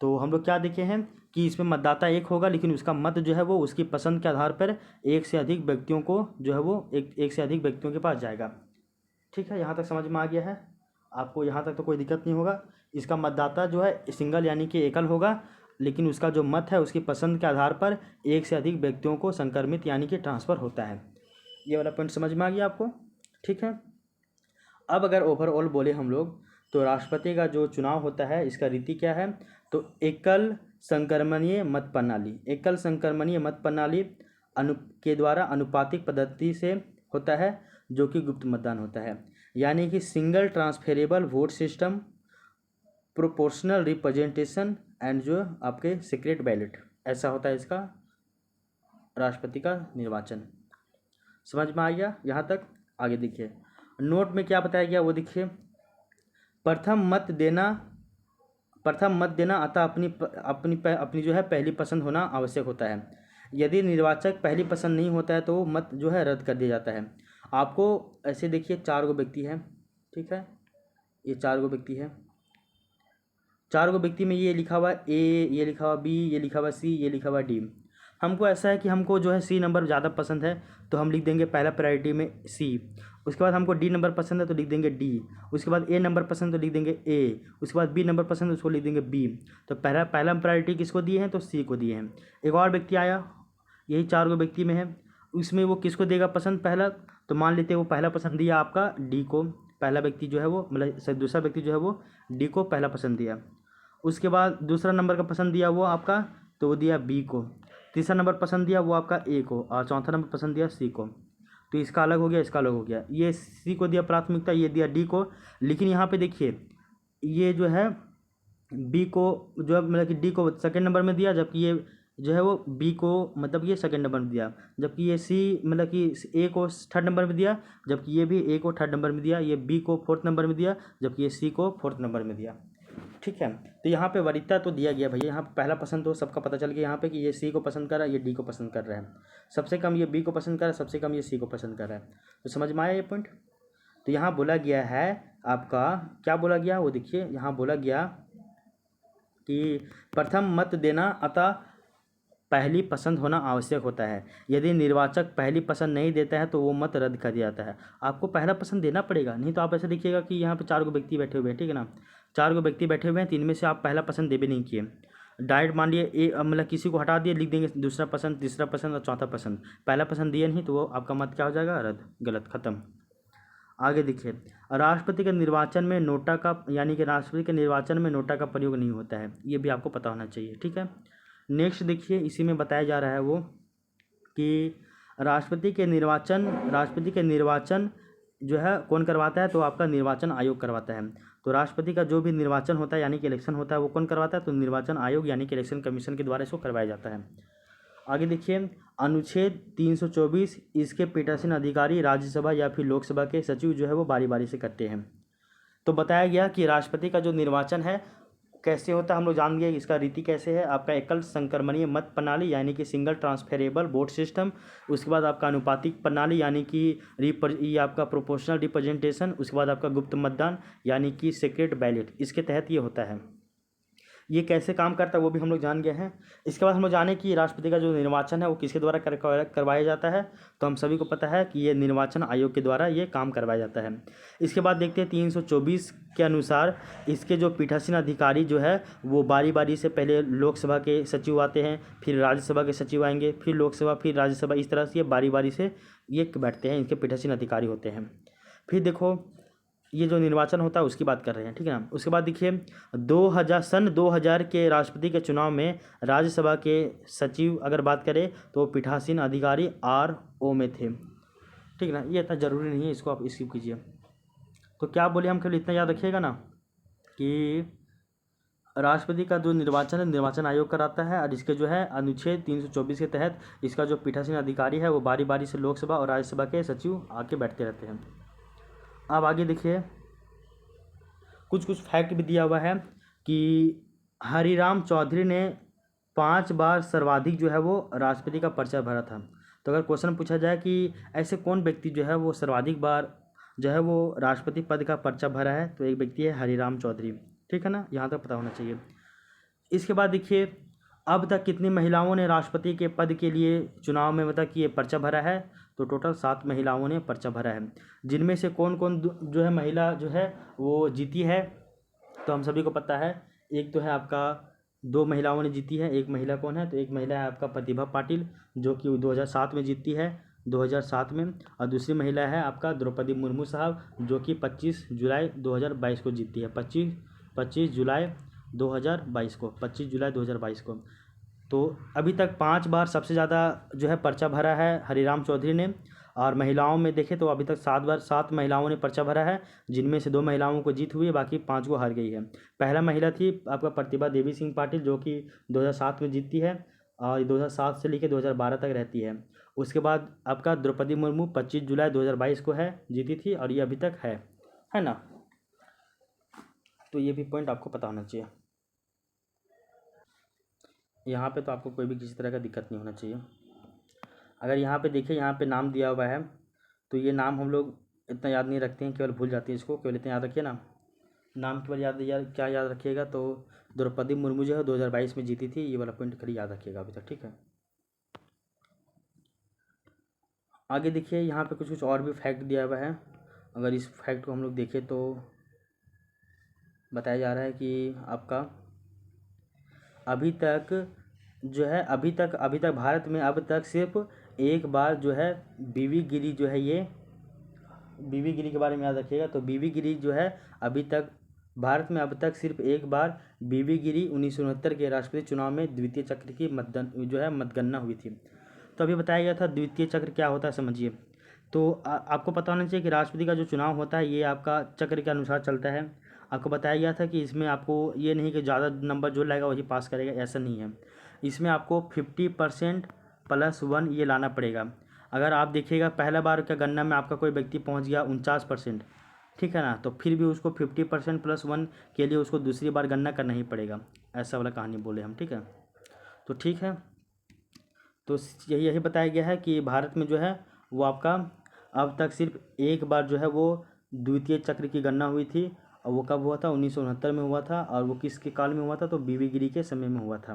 तो हम लोग क्या देखे हैं कि इसमें मतदाता एक होगा, लेकिन उसका मत जो है वो उसकी पसंद के आधार पर एक से अधिक व्यक्तियों को जो है वो एक से अधिक व्यक्तियों के पास जाएगा, ठीक है। यहाँ तक समझ में आ गया है आपको? यहाँ तक तो कोई दिक्कत नहीं होगा। इसका मतदाता जो है सिंगल यानी कि एकल होगा, लेकिन उसका जो मत है उसकी पसंद के आधार पर एक से अधिक व्यक्तियों को संक्रमित यानी कि ट्रांसफ़र होता है। ये वाला पॉइंट समझ में आ गया आपको, ठीक है। अब अगर ओवरऑल बोले हम लोग तो राष्ट्रपति का जो चुनाव होता है इसका रीति क्या है? तो एकल संक्रमणीय मत प्रणाली। एकल संक्रमणीय मत प्रणाली के द्वारा अनुपातिक पद्धति से होता है, जो कि गुप्त मतदान होता है, यानी कि single transferable vote system, proportional representation and जो आपके सीक्रेट बैलेट, ऐसा होता है इसका राष्ट्रपति का निर्वाचन। समझ में आ गया यहाँ तक? आगे देखिए, नोट में क्या बताया गया वो देखिए। प्रथम मत देना अतः अपनी जो है पहली पसंद होना आवश्यक होता है। यदि निर्वाचक पहली पसंद नहीं होता है तो वो मत जो है रद्द कर दिया जाता है। आपको ऐसे देखिए 4 गो व्यक्ति है, ठीक है, ये 4 गो व्यक्ति है। 4 गो व्यक्ति में ये लिखा हुआ ए, ये लिखा हुआ बी, ये लिखा हुआ सी, ये लिखा हुआ डी। हमको ऐसा है कि हमको जो है सी नंबर ज़्यादा पसंद है तो हम लिख देंगे पहला प्रायोरिटी में सी। उसके बाद हमको डी नंबर पसंद है तो लिख देंगे डी। उसके बाद ए नंबर पसंद तो लिख देंगे ए। उसके बाद बी नंबर पसंद है उसको लिख देंगे बी। तो पहला प्रायोरिटी किसको दिए हैं? तो सी को दिए हैं। एक और व्यक्ति आया, यही 4 गो व्यक्ति में है, उसमें वो किसको देगा पसंद पहला? तो मान लेते हैं वो पहला पसंद दिया आपका डी को। पहला व्यक्ति जो है वो मतलब दूसरा व्यक्ति जो है वो डी को पहला पसंद दिया। उसके बाद दूसरा नंबर का पसंद दिया वो आपका, तो वो दिया बी को। तीसरा नंबर पसंद दिया वो आपका ए को, और चौथा नंबर पसंद दिया सी को। तो इसका अलग हो गया, इसका अलग हो गया। ये सी को दिया प्राथमिकता, ये दिया डी को। लेकिन यहाँ पे देखिए ये जो है बी को जो है मतलब कि डी को सेकंड नंबर में दिया, जबकि ये जो है वो बी को मतलब ये सेकंड नंबर में दिया। जबकि ये सी मतलब कि ए को थर्ड नंबर में दिया, जबकि ये भी ए को थर्ड नंबर में दिया। ये बी को फोर्थ नंबर में दिया, जबकि ये सी को फोर्थ नंबर में दिया, ठीक है। तो यहाँ पे वरीयता तो दिया गया भैया, यहाँ पे पहला पसंद तो सबका पता चल गया यहाँ पे कि ये सी को पसंद कर रहा है, ये डी को पसंद कर रहा है। सबसे कम ये बी को पसंद कर रहा है, सबसे कम ये सी को पसंद कर रहा है। तो समझ में आया ये पॉइंट? तो यहाँ बोला गया है आपका, क्या बोला गया वो देखिए, यहाँ बोला गया कि प्रथम मत देना अतः पहली पसंद होना आवश्यक होता है। यदि निर्वाचक पहली पसंद नहीं देता है तो वो मत रद्द कर दिया जाता है। आपको पहला पसंद देना पड़ेगा, नहीं तो आप ऐसे देखिएगा कि यहाँ पे 4 व्यक्ति बैठे हुए हैं, ठीक है ना, 4 व्यक्ति बैठे हुए हैं, 3 में से आप पहला पसंद देवे नहीं किए, डायरेक्ट मान लिए मतलब किसी को हटा दिए, लिख देंगे दूसरा पसंद, तीसरा पसंद और चौथा पसंद, पहला पसंद दिए नहीं तो वो आपका मत क्या हो जाएगा, रद्द, गलत, खत्म। आगे देखिए, राष्ट्रपति के निर्वाचन में नोटा का यानी कि राष्ट्रपति के निर्वाचन में नोटा का प्रयोग नहीं होता है, ये भी आपको पता होना चाहिए, ठीक है। नेक्स्ट देखिए, इसी में बताया जा रहा है वो कि राष्ट्रपति के निर्वाचन जो है कौन करवाता है, तो आपका निर्वाचन आयोग करवाता है। तो राष्ट्रपति का जो भी निर्वाचन होता है यानी कि इलेक्शन होता है वो कौन करवाता है, तो निर्वाचन आयोग यानी कि इलेक्शन कमीशन के द्वारा इसको करवाया जाता है। आगे देखिए, अनुच्छेद 324, इसके पीठासीन अधिकारी राज्यसभा या फिर लोकसभा के सचिव जो है वो बारी बारी से करते हैं। तो बताया गया कि राष्ट्रपति का जो निर्वाचन है कैसे होता है, हम लोग जान गए इसका रीति कैसे है। आपका एकल संक्रमणीय मत प्रणाली यानी कि सिंगल ट्रांसफरेबल वोट सिस्टम, उसके बाद आपका अनुपातिक प्रणाली यानी कि ये आपका प्रोपोर्शनल रिप्रेजेंटेशन, उसके बाद आपका गुप्त मतदान यानी कि सीक्रेट बैलेट, इसके तहत ये होता है। ये कैसे काम करता है वो भी हम लोग जान गए हैं। इसके बाद हम लोग जाने कि राष्ट्रपति का जो निर्वाचन है वो किसके द्वारा करवाया जाता है, तो हम सभी को पता है कि ये निर्वाचन आयोग के द्वारा ये काम करवाया जाता है। इसके बाद देखते हैं 324 के अनुसार इसके जो पीठासीन अधिकारी जो है वो बारी बारी से पहले लोकसभा के सचिव आते हैं, फिर राज्यसभा के सचिव आएंगे, फिर लोकसभा, फिर राज्यसभा, इस तरह से ये बारी बारी से ये बैठते हैं, इनके पीठासीन अधिकारी होते हैं। फिर देखो ये जो निर्वाचन होता है उसकी बात कर रहे हैं, ठीक है ना। उसके बाद देखिए 2000 के राष्ट्रपति के चुनाव में राज्यसभा के सचिव अगर बात करें तो पीठासीन अधिकारी RO में थे, ठीक है ना। ये इतना ज़रूरी नहीं है, इसको आप स्किप कीजिए। तो क्या बोले हम, केवल इतना याद रखिएगा ना कि राष्ट्रपति का जो निर्वाचन है निर्वाचन आयोग कराता है, और इसके जो है अनुच्छेद 324 के तहत इसका जो पीठासीन अधिकारी है वो बारी बारी से लोकसभा और राज्यसभा के सचिव आके बैठते रहते हैं। अब आगे देखिए, कुछ फैक्ट भी दिया हुआ है कि हरिराम चौधरी ने 5 बार सर्वाधिक जो है वो राष्ट्रपति का पर्चा भरा था। तो अगर क्वेश्चन पूछा जाए कि ऐसे कौन व्यक्ति जो है वो सर्वाधिक बार जो है वो राष्ट्रपति पद का पर्चा भरा है, तो एक व्यक्ति है हरिराम चौधरी, ठीक है ना, यहाँ तक पता होना चाहिए। इसके बाद देखिए, अब तक कितनी महिलाओं ने राष्ट्रपति के पद के लिए चुनाव में मतलब कि ये पर्चा भरा है, तो टोटल 7 महिलाओं ने पर्चा भरा है। जिनमें से कौन कौन जो है महिला जो है वो जीती है, तो हम सभी को पता है, एक तो है आपका 2 महिलाओं ने जीती है। एक महिला कौन है, तो एक महिला है आपका प्रतिभा पाटिल जो कि 2007 में जीती है, 2007 में, और दूसरी महिला है आपका द्रौपदी मुर्मू साहब जो कि 25 जुलाई 2022 को जीती है, 25 जुलाई 2022 को, 25 जुलाई 2022 को। तो अभी तक 5 बार सबसे ज़्यादा जो है पर्चा भरा है हरिराम चौधरी ने, और महिलाओं में देखें तो अभी तक 7 महिलाओं ने पर्चा भरा है, जिनमें से 2 महिलाओं को जीत हुई है, बाकी 5 को हार गई है। पहला महिला थी आपका प्रतिभा देवी सिंह पाटिल जो कि 2007 में जीतती है और 2007 से लेकर 2012 तक रहती है। उसके बाद आपका द्रौपदी मुर्मू 25 जुलाई 2022 को है जीती थी, और ये अभी तक है ना। तो ये भी पॉइंट आपको पता होना चाहिए। यहाँ पे तो आपको कोई भी किसी तरह का दिक्कत नहीं होना चाहिए। अगर यहाँ पे देखिए, यहाँ पे नाम दिया हुआ है, तो ये नाम हम लोग इतना याद नहीं रखते हैं, केवल भूल जाते हैं इसको, केवल इतना याद रखिए ना, नाम केवल क्या याद रखिएगा, तो द्रौपदी मुर्मू जो है 2022 में जीती थी, ये वाला पॉइंट खाली याद रखिएगा अभी तक, ठीक है। आगे देखिए, यहाँ पे कुछ और भी फैक्ट दिया हुआ है। अगर इस फैक्ट को हम लोग देखें तो बताया जा रहा है कि आपका अभी तक भारत में अब तक सिर्फ एक बार जो है बीवी गिरी जो है, ये बीवी गिरी के बारे में याद रखिएगा। तो बीवी गिरी जो है अभी तक भारत में अब तक सिर्फ एक बार बीवी गिरी 1969 के राष्ट्रपति चुनाव में द्वितीय चक्र की मतगणना हुई थी। तो अभी बताया गया था द्वितीय चक्र क्या होता है, समझिए। तो आपको पता होना चाहिए कि राष्ट्रपति का जो चुनाव होता है ये आपका चक्र के अनुसार चलता है। आपको बताया गया था कि इसमें आपको ये नहीं कि ज़्यादा नंबर जो लाएगा वही पास करेगा, ऐसा नहीं है। इसमें आपको 50% +1 ये लाना पड़ेगा। अगर आप देखिएगा पहला बार का गणना में आपका कोई व्यक्ति पहुंच गया 49%, ठीक है ना, तो फिर भी उसको 50% +1 के लिए उसको दूसरी बार गणना करना ही पड़ेगा, ऐसा वाला कहानी बोले हम, ठीक है। तो ठीक है, तो यही बताया गया है कि भारत में जो है वो आपका अब तक सिर्फ एक बार जो है वो द्वितीय चक्र की गणना हुई थी, और वो कब हुआ था? 1969 में हुआ था। और वो किसके काल में हुआ था? तो बीवी गिरी के समय में हुआ था।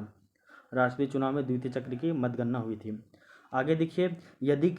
राष्ट्रपति चुनाव में द्वितीय चक्र की मतगणना हुई थी। आगे देखिए, यदि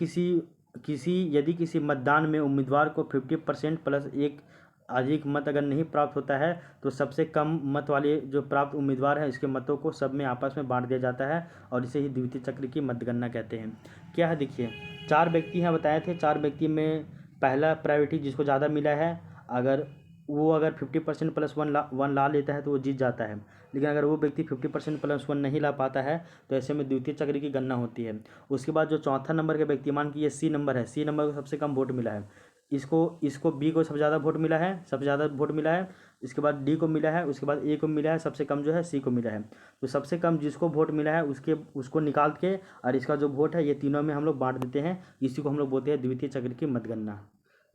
किसी मतदान में उम्मीदवार को 50% प्लस एक अधिक मत अगर नहीं प्राप्त होता है तो सबसे कम मत वाले जो प्राप्त उम्मीदवार है इसके मतों को सब में आपस में बांट दिया जाता है और इसे ही द्वितीय चक्र की मतगणना कहते हैं। क्या है देखिए, 4 व्यक्ति हैं बताए थे। 4 व्यक्ति में पहला प्रायोरिटी जिसको ज़्यादा मिला है, अगर 50% प्लस वन ला लेता है तो वो जीत जाता है। लेकिन अगर वो व्यक्ति 50% प्लस वन नहीं ला पाता है तो ऐसे में द्वितीय चक्र की गणना होती है। उसके बाद जो चौथा नंबर के व्यक्ति, मान कि ये सी नंबर है, सी नंबर को सबसे कम वोट मिला है, इसको बी को सबसे ज़्यादा वोट मिला है, सबसे ज़्यादा वोट मिला है। इसके बाद डी को मिला है, उसके बाद ए को मिला है, सबसे कम जो है सी को मिला है। तो सबसे कम जिसको वोट मिला है उसको निकाल के और इसका जो वोट है ये तीनों में हम लोग बांट देते हैं। इसी को हम लोग बोलते हैं द्वितीय चक्र की मतगणना।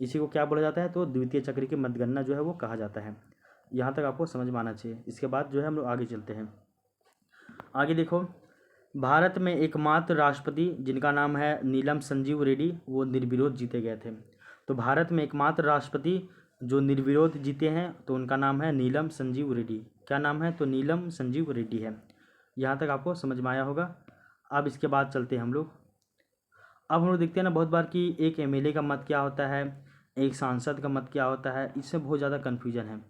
इसी को क्या बोला जाता है? तो द्वितीय चक्र की मतगणना जो है वो कहा जाता है। यहाँ तक आपको समझ में आना चाहिए। इसके बाद जो है हम लोग आगे चलते हैं। आगे देखो, भारत में एकमात्र राष्ट्रपति जिनका नाम है नीलम संजीव रेड्डी, वो निर्विरोध जीते गए थे। तो भारत में एकमात्र राष्ट्रपति जो निर्विरोध जीते हैं तो उनका नाम है नीलम संजीव रेड्डी। क्या नाम है? तो नीलम संजीव रेड्डी है। यहाँ तक आपको समझ में आया होगा। अब इसके बाद चलते हैं हम लोग। अब हम लोग देखते हैं ना बहुत बार कि एक एमएलए का मत क्या होता है, एक सांसद का मत क्या होता है, इससे बहुत ज़्यादा कन्फ्यूजन है।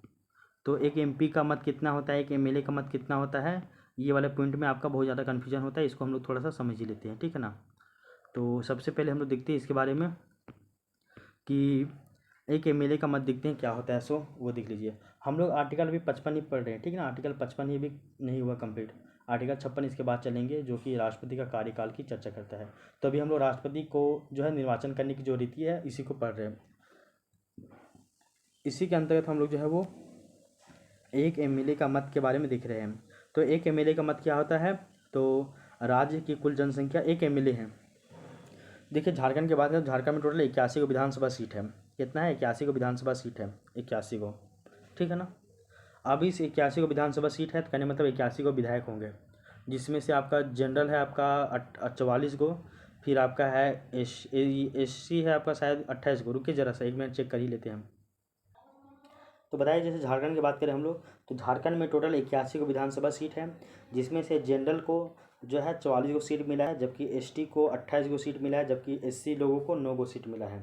तो एक एमपी का मत कितना होता है, एक एमएलए का मत कितना होता है, ये वाले पॉइंट में आपका बहुत ज़्यादा कन्फ्यूजन होता है। इसको हम लोग थोड़ा सा समझ ही लेते हैं, ठीक है ना। तो सबसे पहले हम लोग देखते हैं इसके बारे में कि एक एमएलए का मत देखते हैं क्या होता है। सो वो देख लीजिए। हम लोग आर्टिकल अभी 55 ही पढ़ रहे हैं, ठीक है ना। आर्टिकल 55 ही भी नहीं हुआ कंप्लीट। आर्टिकल 56 इसके बाद चलेंगे जो कि राष्ट्रपति का कार्यकाल की चर्चा करता है। तो अभी हम लोग राष्ट्रपति को जो है निर्वाचन करने की जो रीति है इसी को पढ़ रहे हैं। इसी के अंतर्गत हम लोग जो है वो एक एमएलए का मत के बारे में देख रहे हैं। तो एक एमएलए का मत क्या होता है? तो राज्य की कुल जनसंख्या, एक एमएलए है। देखिए झारखंड की बात करें तो झारखंड में टोटल 81 को विधानसभा सीट है। कितना है? 81 को विधानसभा सीट है, 81 को, ठीक है ना। अब इस 81 को विधानसभा सीट है तो कहने मतलब 81 को विधायक होंगे, जिसमें से आपका जनरल है आपका 44 को, फिर आपका है एससी है आपका शायद 28 को। रुकिए ज़रा सा, एक मिनट चेक कर ही लेते हैं हम। तो बताइए, जैसे झारखंड की बात करें हम लोग तो झारखंड में टोटल 81 को विधानसभा सीट है, जिसमें से जनरल को जो है 44 को सीट मिला है, जबकि एसटी को 28 को सीट मिला है, जबकि एससी लोगों को 9 को सीट मिला है।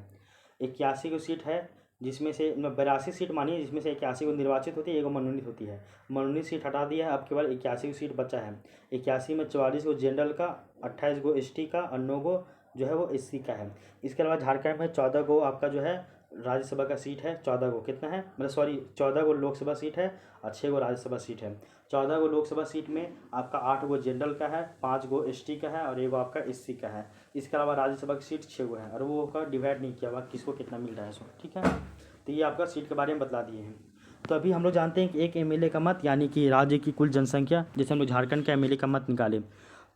81 को सीट है, जिसमें से 82 सीट मानिए, जिसमें से 81 को निर्वाचित होती है, एक मनोनीत होती है। मनोनीत सीट हटा दिया है, अब केवल 81 की सीट बचा है। 81 में 44 को जनरल का, 28 को एसटी का और 9 को जो है वो एससी का है। इसके अलावा झारखंड में 14 को आपका जो है राज्यसभा का सीट है। 14 को कितना है, मतलब सॉरी 14 को लोकसभा सीट है और 6 को राज्यसभा सीट है। 14 को लोकसभा सीट में आपका 8 को जनरल का है, 5 को एसटी का है और 1 आपका एससी का है। इसके अलावा राज्यसभा की सीट 6 को है और वो का डिवाइड नहीं किया हुआ किसको कितना मिल रहा है सो, ठीक है। तो ये आपका सीट के बारे में बतला दिए हैं। तो अभी हम लोग जानते हैं कि एक एमएलए का मत यानी कि राज्य की कुल जनसंख्या, जैसे हम लोग झारखंड का एमएलए का मत निकाले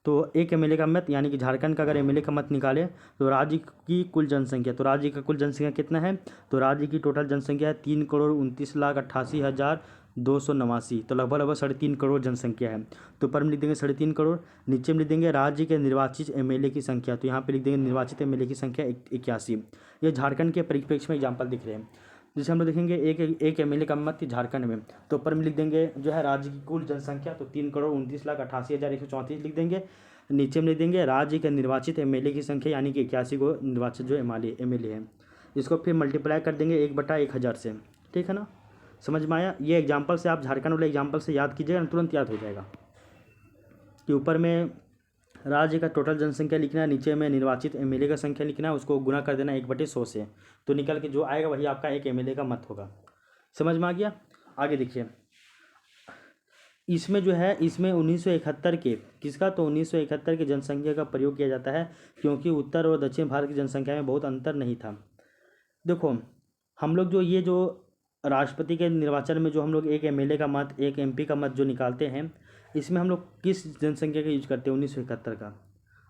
तो एक एमएलए का मत यानी कि झारखंड का अगर एमएलए का मत निकाले तो राज्य की कुल जनसंख्या, तो राज्य का कुल जनसंख्या कितना है? तो राज्य की टोटल जनसंख्या है 3,29,88,289। तो लगभग 3.5 करोड़ जनसंख्या है। तो ऊपर में लिख देंगे 3.5 करोड़, नीचे में लिख देंगे राज्य के निर्वाचित एमएलए की संख्या। तो यहाँ पे लिख देंगे निर्वाचित एमएलए की संख्या 81। ये झारखंड के परिप्रेक्ष्य में एग्जाम्पल दिख रहे हैं। जैसे हम लोग देखेंगे एक एमएलए का मत झारखंड में, तो ऊपर में लिख देंगे जो है राज्य की कुल जनसंख्या, तो 3,29,88,134 लिख देंगे। नीचे में लिख देंगे राज्य के निर्वाचित एमएलए की संख्या यानी कि 81 को निर्वाचित जो एमएलए है। इसको फिर मल्टीप्लाई कर देंगे 1/1000 से, ठीक है ना। समझ में आया? ये एग्जाम्पल से आप झारखंड वाले एग्जाम्पल से याद कीजिएगा ना, तुरंत याद हो जाएगा कि ऊपर में राज्य का टोटल जनसंख्या लिखना है, नीचे में निर्वाचित एमएलए का संख्या लिखना है, उसको गुना कर देना 1/100 से, तो निकल के जो आएगा वही आपका एक एमएलए का मत होगा। समझ में आ गया? आगे देखिए, इसमें जो है इसमें 1971 के किसका, तो 1971 की जनसंख्या का प्रयोग किया जाता है, क्योंकि उत्तर और दक्षिण भारत की जनसंख्या में बहुत अंतर नहीं था। देखो हम लोग जो राष्ट्रपति के निर्वाचन में जो हम लोग एक एमएलए का मत, एक एमपी का मत जो निकालते हैं, इसमें हम लोग किस जनसंख्या का यूज करते हैं? 1971 का।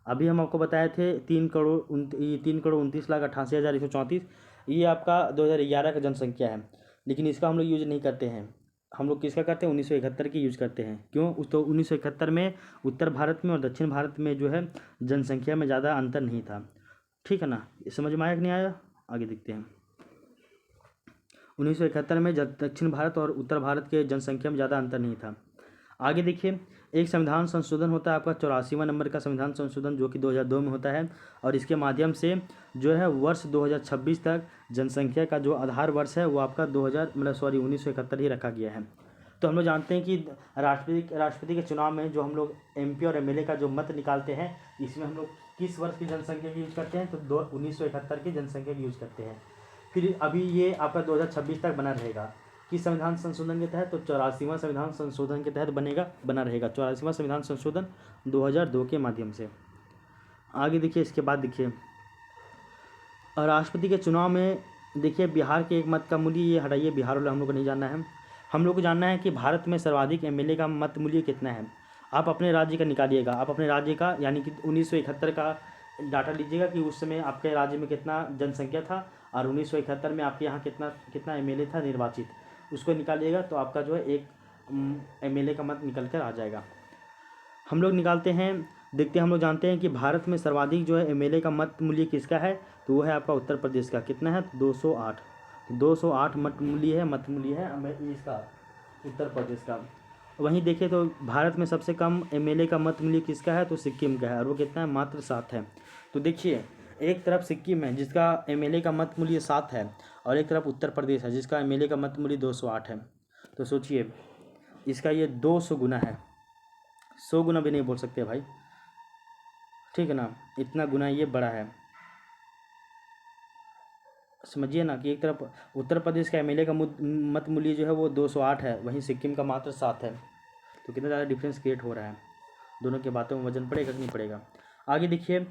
अभी हम आपको बताए थे 3,29,88,134, ये आपका 2011 का जनसंख्या है, लेकिन इसका हम लोग यूज नहीं करते हैं। हम लोग किसका करते हैं? 1971 की यूज करते हैं। क्यों? तो 1971 में उत्तर भारत में और दक्षिण भारत में जो है जनसंख्या में ज़्यादा अंतर नहीं था, ठीक है ना। समझ में आया कि नहीं आया? आगे देखते हैं। 1971 में दक्षिण भारत और उत्तर भारत के जनसंख्या में ज़्यादा अंतर नहीं था। आगे देखिए, एक संविधान संशोधन होता है आपका 84वां नंबर का संविधान संशोधन, जो कि 2002 में होता है, और इसके माध्यम से जो है वर्ष 2026 तक जनसंख्या का जो आधार वर्ष है वो आपका 1971 ही रखा गया है। तो हम लोग जानते हैं कि राष्ट्रपति के चुनाव में जो हम लोग MP और MLA का जो मत निकालते हैं, इसमें हम लोग किस वर्ष की जनसंख्या की यूज करते हैं, तो 1971 की जनसंख्या की यूज करते हैं। फिर अभी ये आपका 2026 तक बना रहेगा। किस संविधान संशोधन के तहत, तो 84वां संविधान संशोधन के तहत बना रहेगा। 84वां संविधान संशोधन 2002 के माध्यम से। आगे देखिए, इसके बाद देखिए राष्ट्रपति के चुनाव में देखिए बिहार के एक मत का मूल्य, ये हटाइए, बिहार वाला हम लोग को नहीं जानना है। हम लोग को जानना है कि भारत में सर्वाधिक MLA का मत मूल्य कितना है। आप अपने राज्य का निकालिएगा, आप अपने राज्य का यानी कि 1971 का डाटा लीजिएगा कि उस समय आपके राज्य में कितना जनसंख्या था, और 1971 में आपके यहाँ कितना MLA था निर्वाचित, उसको निकालिएगा तो आपका जो है एक MLA का मत निकल कर आ जाएगा। हम लोग निकालते हैं, देखते हैं, हम लोग जानते हैं कि भारत में सर्वाधिक जो है MLA का मत मूल्य किसका है, तो वो है आपका उत्तर प्रदेश का। कितना है, 208। 208 मत मूल्य है इसका, उत्तर प्रदेश का। वहीं देखें तो भारत में सबसे कम MLA का मत मूल्य किसका है, तो सिक्किम का है, और वो कितना है, मात्र 7 है। तो देखिए, एक तरफ सिक्किम है जिसका MLA का मत मूल्य 7 है, और एक तरफ उत्तर प्रदेश है जिसका MLA का मत मूल्य 208 है। तो सोचिए, इसका ये 200 गुना है, 100 गुना भी नहीं बोल सकते भाई, ठीक है ना, इतना गुना ये बड़ा है। समझिए ना कि एक तरफ उत्तर प्रदेश का MLA का मत मूल्य जो है वो 208 है, वहीं सिक्किम का मात्र 7 है। तो कितना ज़्यादा डिफरेंस क्रिएट हो रहा है, दोनों के बातों में वजन पड़ेगा कि नहीं पड़ेगा। आगे देखिए,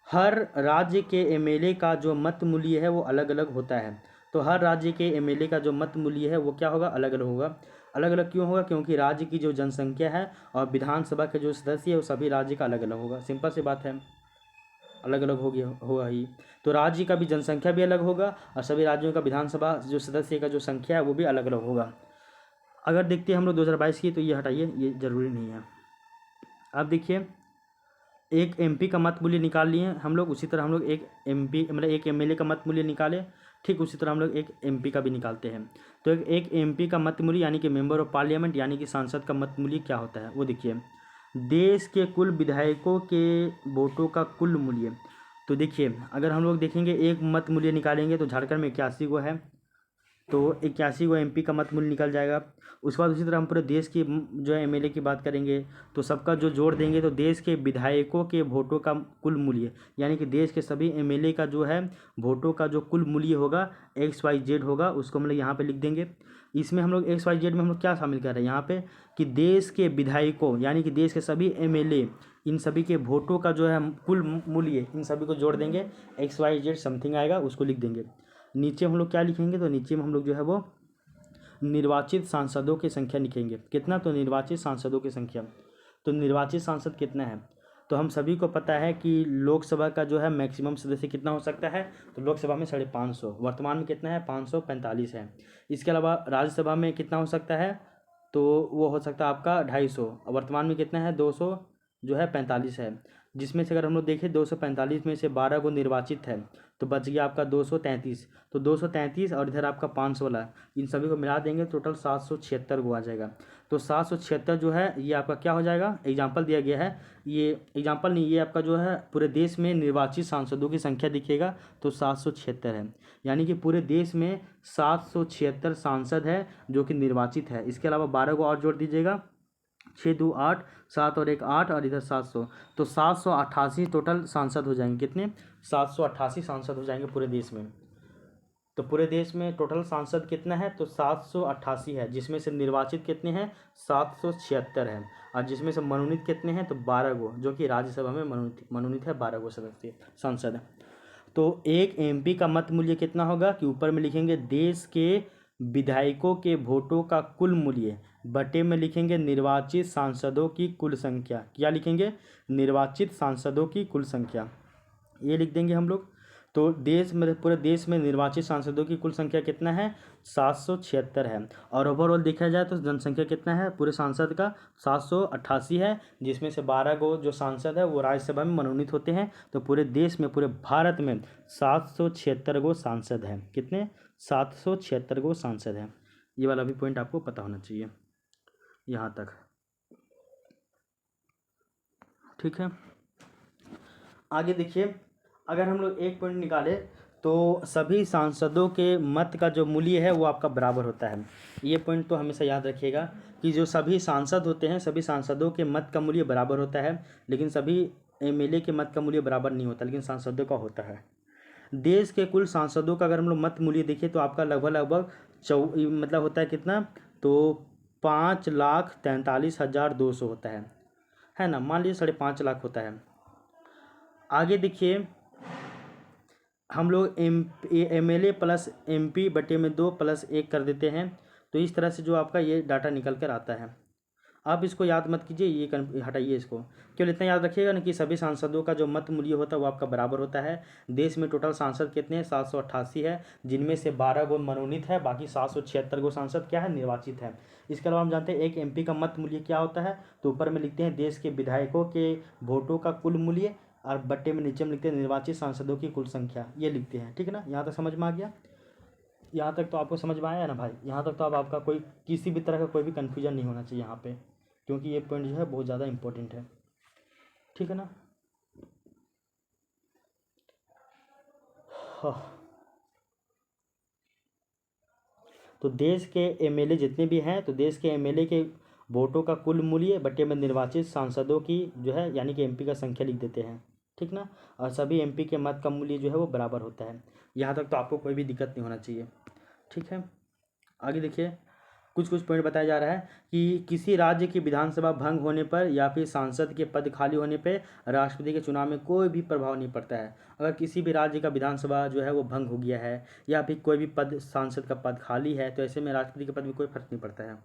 हर राज्य के MLA का जो मत मूल्य है वो अलग अलग होता है। तो हर राज्य के MLA का जो मत मूल्य है वो क्या होगा, अलग अलग होगा। अलग अलग क्यों होगा, क्योंकि राज्य की जो जनसंख्या है और विधानसभा के जो सदस्य है वो सभी राज्य का अलग अलग होगा। सिंपल सी बात है, अलग अलग होगा ही। तो राज्य का भी जनसंख्या भी अलग होगा, और सभी राज्यों का विधानसभा जो सदस्य का जो संख्या है वो भी अलग अलग होगा। अगर देखते हैं हम लोग 2022 की, तो ये हटाइए, ये ज़रूरी नहीं है। अब देखिए, एक MP का मत मूल्य निकाल लिए हम लोग, उसी तरह हम लोग एक MLA का मत मूल्य निकाले, ठीक उसी तरह हम लोग एक MP का भी निकालते हैं। तो एक MP का मत मूल्य यानी कि मेंबर ऑफ पार्लियामेंट यानी कि सांसद का मत मूल्य क्या होता है, वो देखिए, देश के कुल विधायकों के वोटों का कुल मूल्य। तो देखिए, अगर हम लोग देखेंगे एक मत मूल्य निकालेंगे तो झारखंड में 81 गो है, तो 81 गो MP का मत मूल्य निकल जाएगा। उसके बाद उसी तरह हम पूरे देश की जो है MLA की बात करेंगे तो सबका जो जोड़ देंगे तो देश के विधायकों के वोटों का कुल मूल्य, यानी कि देश के सभी MLA का जो है वोटों का जो कुल मूल्य होगा XYZ होगा, उसको हम लोग यहाँ पे लिख देंगे। इसमें हम लोग XYZ में हम लोग क्या शामिल कर रहे हैं यहाँ पे, कि देश के विधायकों यानी कि देश के सभी MLA, इन सभी के वोटों का जो है कुल मूल्य, इन सभी को जोड़ देंगे, XYZ समथिंग आएगा, उसको लिख देंगे। नीचे हम लोग क्या लिखेंगे, तो नीचे में हम लोग जो है वो निर्वाचित सांसदों की संख्या लिखेंगे। कितना, तो निर्वाचित सांसदों की संख्या। तो निर्वाचित सांसद कितना है, तो हम सभी को पता है कि लोकसभा का जो है मैक्सिमम सदस्य कितना हो सकता है, तो लोकसभा में 550, वर्तमान में कितना है, 545 है। इसके अलावा राज्यसभा में कितना हो सकता है, तो वो हो सकता है आपका 250, वर्तमान में कितना है, 245 है। जिसमें से अगर हम लोग देखें 245 में से 12 को निर्वाचित है, तो बच गया आपका 233। तो 233 और इधर आपका 500 वाला, इन सभी को मिला देंगे टोटल 776 को आ जाएगा। तो 776 जो है ये आपका क्या हो जाएगा, एग्जाम्पल दिया गया है, ये एग्जाम्पल नहीं, ये आपका जो है पूरे देश में निर्वाचित सांसदों की संख्या दिखेगा, तो 776 है। यानी कि पूरे देश में 776 सांसद है जो कि निर्वाचित है। इसके अलावा 12 को और जोड़ दीजिएगा, 6 2 8, 7 और 1 8, और इधर 700, तो 788 टोटल सांसद हो जाएंगे। कितने, 788 सांसद हो जाएंगे पूरे देश में। तो पूरे देश में टोटल सांसद कितना है, तो 788 है, जिसमें से निर्वाचित कितने हैं, 776 है, और जिसमें से मनोनीत कितने हैं, तो 12 गो, जो कि राज्यसभा में मनोनीत है 12 गो सदस्य सांसद। तो एक MP का मत मूल्य कितना होगा, कि ऊपर में लिखेंगे देश के विधायकों के वोटों का कुल मूल्य, बटे में लिखेंगे निर्वाचित सांसदों की कुल संख्या। क्या लिखेंगे, निर्वाचित सांसदों की कुल संख्या, ये लिख देंगे हम लोग। तो देश में, पूरे देश में निर्वाचित सांसदों की कुल संख्या कितना है? 776 है। और ओवरऑल देखा जाए तो जनसंख्या कितना है पूरे सांसद का? 788 है, जिसमें से 12 गो जो सांसद है वो राज्यसभा में मनोनीत होते हैं। तो पूरे देश में, पूरे भारत में 776 गो सांसद हैं। कितने? 776 गो सांसद हैं। ये वाला भी पॉइंट आपको पता होना चाहिए यहाँ तक, ठीक है। आगे देखिए, अगर हम लोग एक पॉइंट निकाले तो सभी सांसदों के मत का जो मूल्य है वो आपका बराबर होता है। ये पॉइंट तो हमेशा याद रखिएगा कि जो सभी सांसद होते हैं, सभी सांसदों के मत का मूल्य बराबर होता है, लेकिन सभी एमएलए के मत का मूल्य बराबर नहीं होता, लेकिन सांसदों का होता है। देश के कुल सांसदों का अगर हम लोग मत मूल्य देखें तो आपका लगभग मतलब होता है कितना? तो 5,43,200 होता है ना। मान लीजिए 5.5 लाख होता है। आगे देखिए, हम लोग एमएलए प्लस एमपी बटे में 2 प्लस 1 कर देते हैं, तो इस तरह से जो आपका ये डाटा निकल कर आता है। आप इसको याद मत कीजिए, ये हटाइए इसको। केवल इतना याद रखिएगा ना कि सभी सांसदों का जो मत मूल्य होता है वो आपका बराबर होता है। देश में टोटल सांसद कितने हैं? 788 है, जिनमें से 12 गो मनोनीत है, बाकी 776 गो सांसद क्या है? निर्वाचित है। इसके अलावा हम जानते हैं एक एमपी का मत मूल्य क्या होता है, तो ऊपर में लिखते हैं देश के विधायकों के वोटों का कुल मूल्य, और बट्टे में नीचे में लिखते हैं निर्वाचित सांसदों की कुल संख्या, ये लिखते हैं, ठीक है ना। यहाँ तक समझ में आ गया? यहाँ तक तो आपको समझ में आया ना भाई? यहाँ तक तो अब आपका कोई किसी भी तरह का कोई भी कन्फ्यूजन नहीं होना चाहिए यहाँ पे, क्योंकि ये पॉइंट जो है बहुत ज़्यादा इंपॉर्टेंट है, ठीक है ना। हाँ, तो देश के एमएलए जितने भी हैं, तो देश के एमएलए के वोटों का कुल मूल्य बटे में निर्वाचित सांसदों की जो है यानी कि एमपी का संख्या लिख देते हैं, ठीक ना। और सभी एमपी के मत का मूल्य जो है वो बराबर होता है। यहाँ तक तो आपको कोई भी दिक्कत नहीं होना चाहिए, ठीक है। आगे देखिए, कुछ कुछ पॉइंट बताया जा रहा है कि किसी राज्य की विधानसभा भंग होने पर या फिर सांसद के पद खाली होने पर राष्ट्रपति के चुनाव में कोई भी प्रभाव नहीं पड़ता है। अगर किसी भी राज्य का विधानसभा जो है वो भंग हो गया है या फिर कोई भी पद, सांसद का पद खाली है, तो ऐसे में राष्ट्रपति के पद में कोई फर्क नहीं पड़ता है।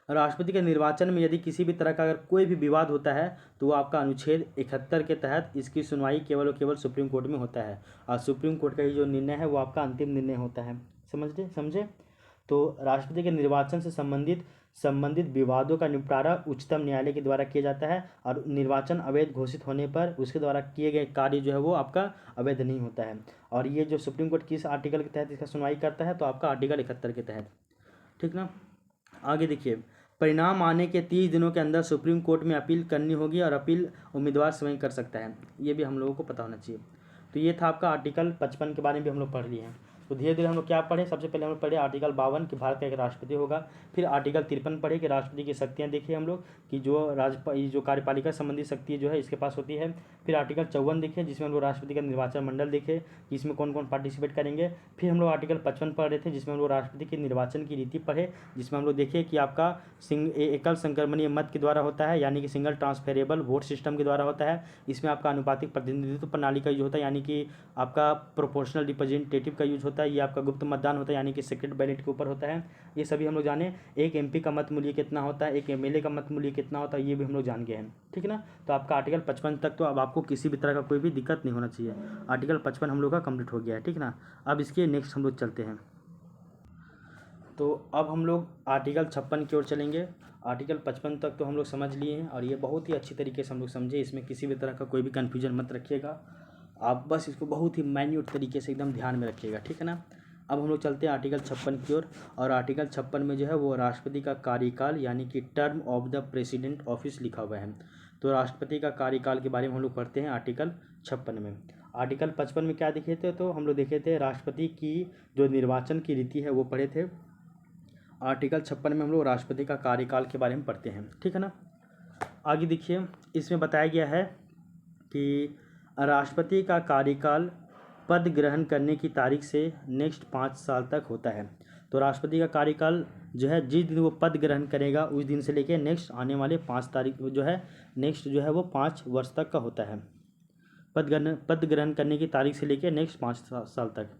राष्ट्रपति के निर्वाचन में यदि किसी भी तरह का अगर कोई भी विवाद होता है तो वो आपका अनुच्छेद 71 के तहत इसकी सुनवाई केवल और केवल सुप्रीम कोर्ट में होता है, और सुप्रीम कोर्ट का ही जो निर्णय है वो आपका अंतिम निर्णय होता है। समझे? तो राष्ट्रपति के निर्वाचन से संबंधित विवादों का निपटारा उच्चतम न्यायालय के द्वारा किया जाता है, और निर्वाचन अवैध घोषित होने पर उसके द्वारा किए गए कार्य जो है वो आपका अवैध नहीं होता है। और ये जो सुप्रीम कोर्ट किस आर्टिकल के तहत इसका सुनवाई करता है, तो आपका आर्टिकल 71 के तहत, ठीक ना। आगे देखिए, परिणाम आने के 30 दिनों के अंदर सुप्रीम कोर्ट में अपील करनी होगी, और अपील उम्मीदवार स्वयं कर सकता है, ये भी हम लोगों को पता होना चाहिए। तो ये था आपका आर्टिकल 55 के बारे में भी हम लोग पढ़ लिए हैं। तो धीरे धीरे हम लोग क्या पढ़े? सबसे पहले हम लोग पढ़े आर्टिकल 52 कि भारत का एक राष्ट्रपति होगा। फिर आर्टिकल 53 पढ़े कि राष्ट्रपति की शक्तियाँ देखिए हम लोग कि जो कार्यपालिका संबंधी शक्ति जो है इसके पास होती है। फिर आर्टिकल 54 देखे जिसमें हम लोग राष्ट्रपति का निर्वाचन मंडल देखे कि इसमें कौन कौन पार्टिसिपेट करेंगे। फिर हम लोग आर्टिकल 55 पढ़ रहे थे जिसमें हम लोग राष्ट्रपति के निर्वाचन की रीति पढ़े, जिसमें हम लोग देखे कि आपका एकल संक्रमणीय मत के द्वारा होता है, यानी कि सिंगल ट्रांसफेरेबल वोट सिस्टम के द्वारा होता है। इसमें आपका अनुपातिक प्रतिनिधित्व प्रणाली का यूज होता है, यानी कि आपका प्रोपोर्शनल रिप्रेजेंटेटिव का यूज होता है। ये आपका गुप्त मतदान होता है, यानी कि सीक्रेट बैलेट के ऊपर होता है। ये सभी हम लोग जाने। एक एमपी का मत मूल्य कितना होता है, एक एमएलए का मत मूल्य कितना होता है, ये भी हम लोग जान गए हैं, ठीक है ना। तो आपका आर्टिकल 55 तक तो अब आपको किसी भी तरह का कोई भी दिक्कत नहीं होना चाहिए। आर्टिकल 55 हम लोग का कंप्लीट हो गया है, ठीक ना। अब इसके नेक्स्ट हम लोग चलते हैं। तो अब हम लोग आर्टिकल 56 की ओर चलेंगे। आर्टिकल 55 तक तो हम लोग समझ लिए हैं, और ये बहुत ही अच्छी तरीके से हम लोग समझे। इसमें किसी भी तरह का कोई भी कन्फ्यूजन मत रखिएगा, आप बस इसको बहुत ही माइन्यूट तरीके से एकदम ध्यान में रखिएगा, ठीक है ना। अब हम लोग चलते हैं आर्टिकल 56 की ओर, और आर्टिकल 56 में जो है वो राष्ट्रपति का कार्यकाल यानी कि term of the president office लिखा हुआ है। तो राष्ट्रपति का कार्यकाल के बारे में हम लोग पढ़ते हैं आर्टिकल 56 में। आर्टिकल 55 में क्या देखे थे? तो हम लोग देखे थे राष्ट्रपति की जो निर्वाचन की रीति है वो पढ़े थे। आर्टिकल 56 में हम लोग राष्ट्रपति का कार्यकाल के बारे में पढ़ते हैं, ठीक है ना। आगे देखिए, इसमें बताया गया है कि राष्ट्रपति का कार्यकाल पद ग्रहण करने की तारीख से नेक्स्ट 5 साल तक होता है। तो राष्ट्रपति का कार्यकाल जो है जिस दिन वो पद ग्रहण करेगा उस दिन से लेकर नेक्स्ट आने वाले 5 तारीख जो है नेक्स्ट जो है वो 5 वर्ष तक का होता है। पद ग्रहण करने की तारीख से लेकर नेक्स्ट 5 साल तक।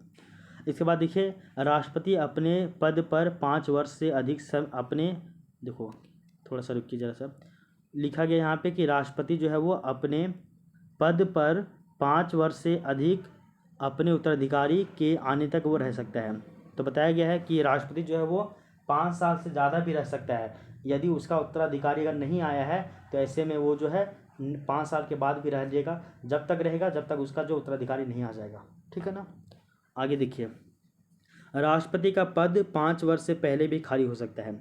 इसके बाद देखिए, राष्ट्रपति अपने पद पर 5 वर्ष से अधिक देखो थोड़ा सा रुकिए जरा सा, लिखा गया यहाँ पे कि राष्ट्रपति जो है वो अपने पद पर 5 वर्ष से अधिक अपने उत्तराधिकारी के आने तक वो रह सकता है। तो बताया गया है कि राष्ट्रपति जो है वो 5 साल से ज़्यादा भी रह सकता है। यदि उसका उत्तराधिकारी अगर नहीं आया है तो ऐसे में वो जो है 5 साल के बाद भी रह जाएगा, जब तक रहेगा जब तक उसका जो उत्तराधिकारी नहीं आ जाएगा। ठीक है ना। आगे देखिए, राष्ट्रपति का पद 5 वर्ष से पहले भी खाली हो सकता है।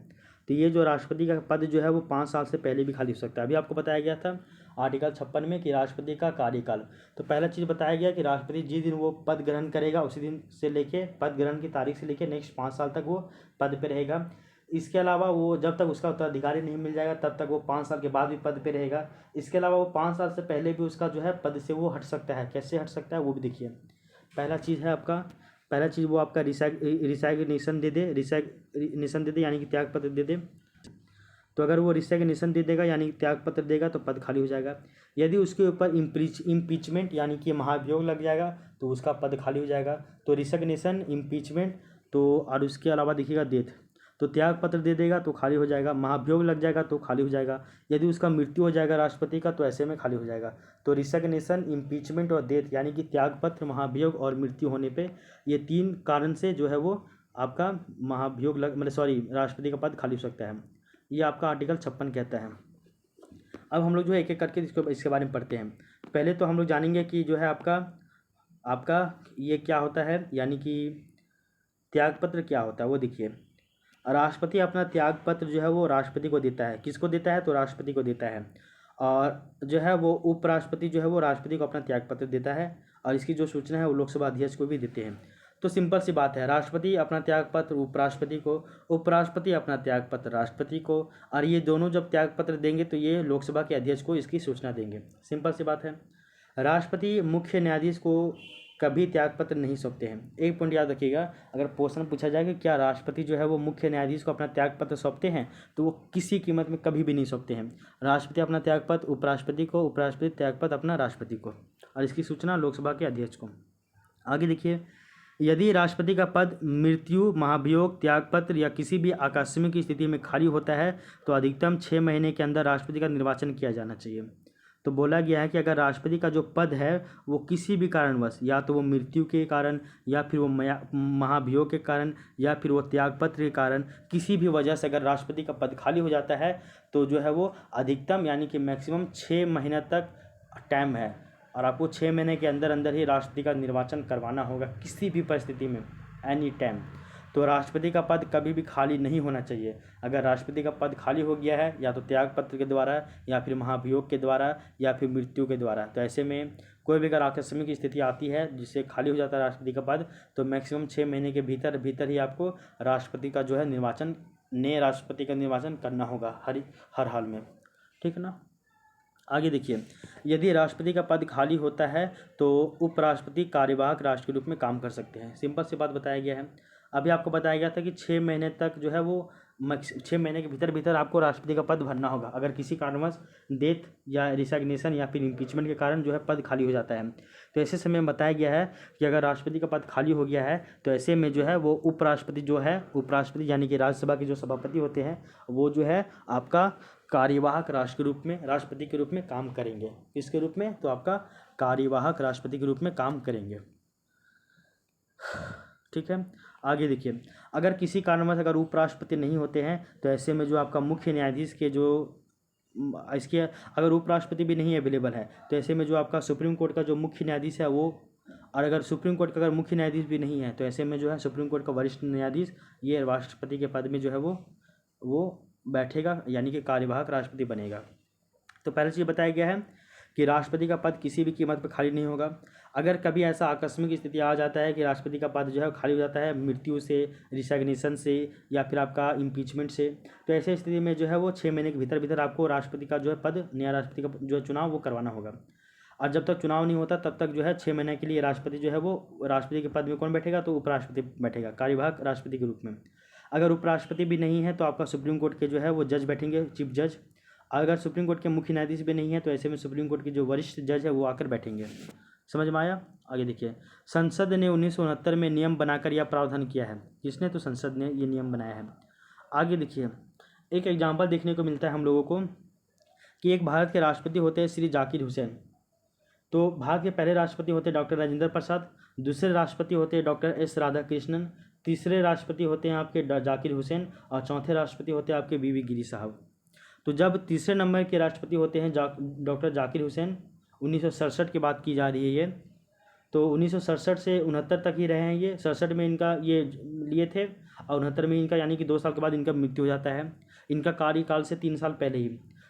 तो ये जो राष्ट्रपति का पद जो है वो 5 साल से पहले भी खाली हो सकता है। अभी आपको बताया गया था आर्टिकल 56 में कि राष्ट्रपति का कार्यकाल। तो पहला चीज़ बताया गया कि राष्ट्रपति जिस दिन वो पद ग्रहण करेगा उसी दिन से लेके पद ग्रहण की तारीख से लेके नेक्स्ट 5 साल तक वो पद पे रहेगा। इसके अलावा वो जब तक उसका उत्तराधिकारी नहीं मिल जाएगा तब तक वो 5 साल के बाद भी पद पे रहेगा। इसके अलावा वो 5 साल से पहले भी उसका जो है पद से वो हट सकता है। कैसे हट सकता है वो भी देखिए। पहला चीज़ वो आपका रिसाइग्नेशन दे दे यानी कि त्याग पत्र दे दे। तो अगर वो रिसाइग्नेशन दे देगा यानी कि त्याग पत्र देगा तो पद खाली हो जाएगा। यदि उसके ऊपर इम्पीचमेंट यानी कि महाभियोग लग जाएगा तो उसका पद खाली हो जाएगा। तो रिसाइग्नेशन, इम्पीचमेंट, तो और उसके अलावा देखिएगा डेथ, तो त्याग पत्र दे देगा तो खाली हो जाएगा, महाभियोग लग जाएगा तो खाली हो जाएगा। यदि उसका मृत्यु हो जाएगा राष्ट्रपति का तो ऐसे में खाली हो जाएगा। तो रिसाइग्नेशन, इम्पीचमेंट और डेथ यानी कि त्याग पत्र, महाभियोग और मृत्यु होने पे ये 3 कारण से जो है वो आपका राष्ट्रपति का पद खाली हो सकता है। ये आपका आर्टिकल 56 कहता है। अब हम लोग जो है एक एक करके इसके बारे में पढ़ते हैं। पहले तो हम लोग जानेंगे कि जो है आपका ये क्या होता है, यानी कि त्यागपत्र क्या होता है वो देखिए। राष्ट्रपति अपना त्यागपत्र जो है वो राष्ट्रपति को देता है। किसको देता है? तो राष्ट्रपति को देता है। और जो है वो उपराष्ट्रपति जो है वो राष्ट्रपति को अपना त्यागपत्र देता है और इसकी जो सूचना है वो लोकसभा अध्यक्ष को भी देते हैं। तो सिंपल सी बात है, राष्ट्रपति अपना त्यागपत्र उपराष्ट्रपति को, उपराष्ट्रपति अपना त्यागपत्र राष्ट्रपति को, और ये दोनों जब त्यागपत्र देंगे तो ये लोकसभा के अध्यक्ष को इसकी सूचना देंगे। सिंपल सी बात है। राष्ट्रपति मुख्य न्यायाधीश को कभी त्यागपत्र नहीं सौंपते हैं। एक पॉइंट याद रखिएगा, अगर क्वेश्चन पूछा जाए कि क्या राष्ट्रपति जो है वो मुख्य न्यायाधीश को अपना त्यागपत्र सौंपते हैं, तो वो किसी कीमत में कभी भी नहीं सौंपते हैं। राष्ट्रपति अपना त्यागपत्र उपराष्ट्रपति को, उपराष्ट्रपति त्यागपत्र अपना राष्ट्रपति को, और इसकी सूचना लोकसभा के अध्यक्ष को। आगे देखिए, यदि राष्ट्रपति का पद मृत्यु, महाभियोग, त्यागपत्र या किसी भी आकस्मिक स्थिति में खाली होता है तो अधिकतम 6 महीने के अंदर राष्ट्रपति का निर्वाचन किया जाना चाहिए। तो बोला गया है कि अगर राष्ट्रपति का जो पद है वो किसी भी कारणवश, या तो वो मृत्यु के कारण, या फिर वो महाभियोग के कारण, या फिर वो त्यागपत्र के कारण, किसी भी वजह से अगर राष्ट्रपति का पद खाली हो जाता है तो जो है वो अधिकतम यानी कि मैक्सिमम 6 महीने तक टाइम है, और आपको 6 महीने के अंदर अंदर ही राष्ट्रपति का निर्वाचन करवाना होगा किसी भी परिस्थिति में, एनी टाइम। तो राष्ट्रपति का पद कभी भी खाली नहीं होना चाहिए। अगर राष्ट्रपति का पद खाली हो गया है या तो त्यागपत्र के द्वारा, या फिर महाभियोग के द्वारा, या फिर मृत्यु के द्वारा, तो ऐसे में कोई भी अगर आकस्मिक स्थिति आती है जिससे खाली हो जाता है राष्ट्रपति का पद, तो मैक्सिमम 6 महीने के भीतर ही आपको राष्ट्रपति का जो है नए राष्ट्रपति का निर्वाचन करना होगा हर हाल में। ठीक है ना। आगे देखिए, यदि राष्ट्रपति का पद खाली होता है तो उपराष्ट्रपति कार्यवाहक राष्ट्र के रूप में काम कर सकते हैं। सिंपल सी बात बताया गया है। अभी आपको बताया गया था कि 6 महीने तक जो है वो 6 महीने के भीतर आपको राष्ट्रपति का पद भरना होगा। अगर किसी कारणवश डेथ या रिसाइग्नेशन या फिर इम्पीचमेंट के कारण जो है पद खाली हो जाता है, तो ऐसे समय में बताया गया है कि अगर राष्ट्रपति का पद खाली हो गया है तो ऐसे में जो है वो उपराष्ट्रपति जो है, उपराष्ट्रपति यानी कि राज्यसभा के जो सभापति होते हैं, वो जो है आपका कार्यवाहक राष्ट्र के रूप में, राष्ट्रपति के रूप में काम करेंगे। किसके रूप में? तो आपका कार्यवाहक राष्ट्रपति के रूप में काम करेंगे। ठीक है। आगे देखिए, अगर किसी कारणवश अगर उपराष्ट्रपति नहीं होते हैं तो ऐसे में जो आपका मुख्य न्यायाधीश के जो इसके अगर उपराष्ट्रपति भी नहीं अवेलेबल है तो ऐसे में जो आपका सुप्रीम कोर्ट का जो मुख्य न्यायाधीश है वो, और अगर सुप्रीम कोर्ट का अगर मुख्य न्यायाधीश भी नहीं है तो ऐसे में जो है सुप्रीम कोर्ट का वरिष्ठ न्यायाधीश ये राष्ट्रपति के पद में जो है वो बैठेगा, यानी कि कार्यवाहक राष्ट्रपति बनेगा। तो पहले चीज़ बताया गया है कि राष्ट्रपति का पद किसी भी कीमत पर खाली नहीं होगा। अगर कभी ऐसा आकस्मिक स्थिति आ जाता है कि राष्ट्रपति का पद जो है खाली हो जाता है मृत्यु से, रिसाइग्नेशन से, या फिर आपका इम्पीचमेंट से, तो ऐसे स्थिति में जो है वो 6 महीने के भीतर आपको राष्ट्रपति का जो है पद, नया राष्ट्रपति का जो है चुनाव वो करवाना होगा। और जब तक चुनाव नहीं होता तब तक जो है 6 महीने के लिए राष्ट्रपति जो है वो राष्ट्रपति के पद में कौन बैठेगा? तो उपराष्ट्रपति बैठेगा कार्यवाहक राष्ट्रपति के रूप में। अगर उपराष्ट्रपति भी नहीं है तो आपका सुप्रीम कोर्ट के जो है वो जज बैठेंगे, चीफ जज। अगर सुप्रीम कोर्ट के मुख्य न्यायाधीश भी नहीं है तो ऐसे में सुप्रीम कोर्ट के जो वरिष्ठ जज है वो आकर बैठेंगे। समझ में आया? आगे देखिए, संसद ने 1969 में नियम बनाकर यह प्रावधान किया है। किसने? तो संसद ने ये नियम बनाया है। आगे देखिए, एक एग्जाम्पल देखने को मिलता है हम लोगों को कि एक भारत के राष्ट्रपति होते हैं श्री जाकिर हुसैन। तो भारत के पहले राष्ट्रपति होते हैं डॉक्टर राजेंद्र प्रसाद, दूसरे राष्ट्रपति होते हैं डॉक्टर एस राधाकृष्णन, तीसरे राष्ट्रपति होते हैं आपके जाकिर हुसैन, और चौथे राष्ट्रपति होते हैं आपके वीवी गिरी साहब। तो जब तीसरे नंबर के राष्ट्रपति होते हैं डॉक्टर जाकिर हुसैन, 1967 की बात की जा रही है ये, तो 1967 से 69 तक ही रहे हैं ये। 67 में इनका ये लिए थे और 69 में इनका, यानी कि 2 साल के बाद इनका मृत्यु हो जाता है, इनका कार्यकाल से 3 साल पहले ही।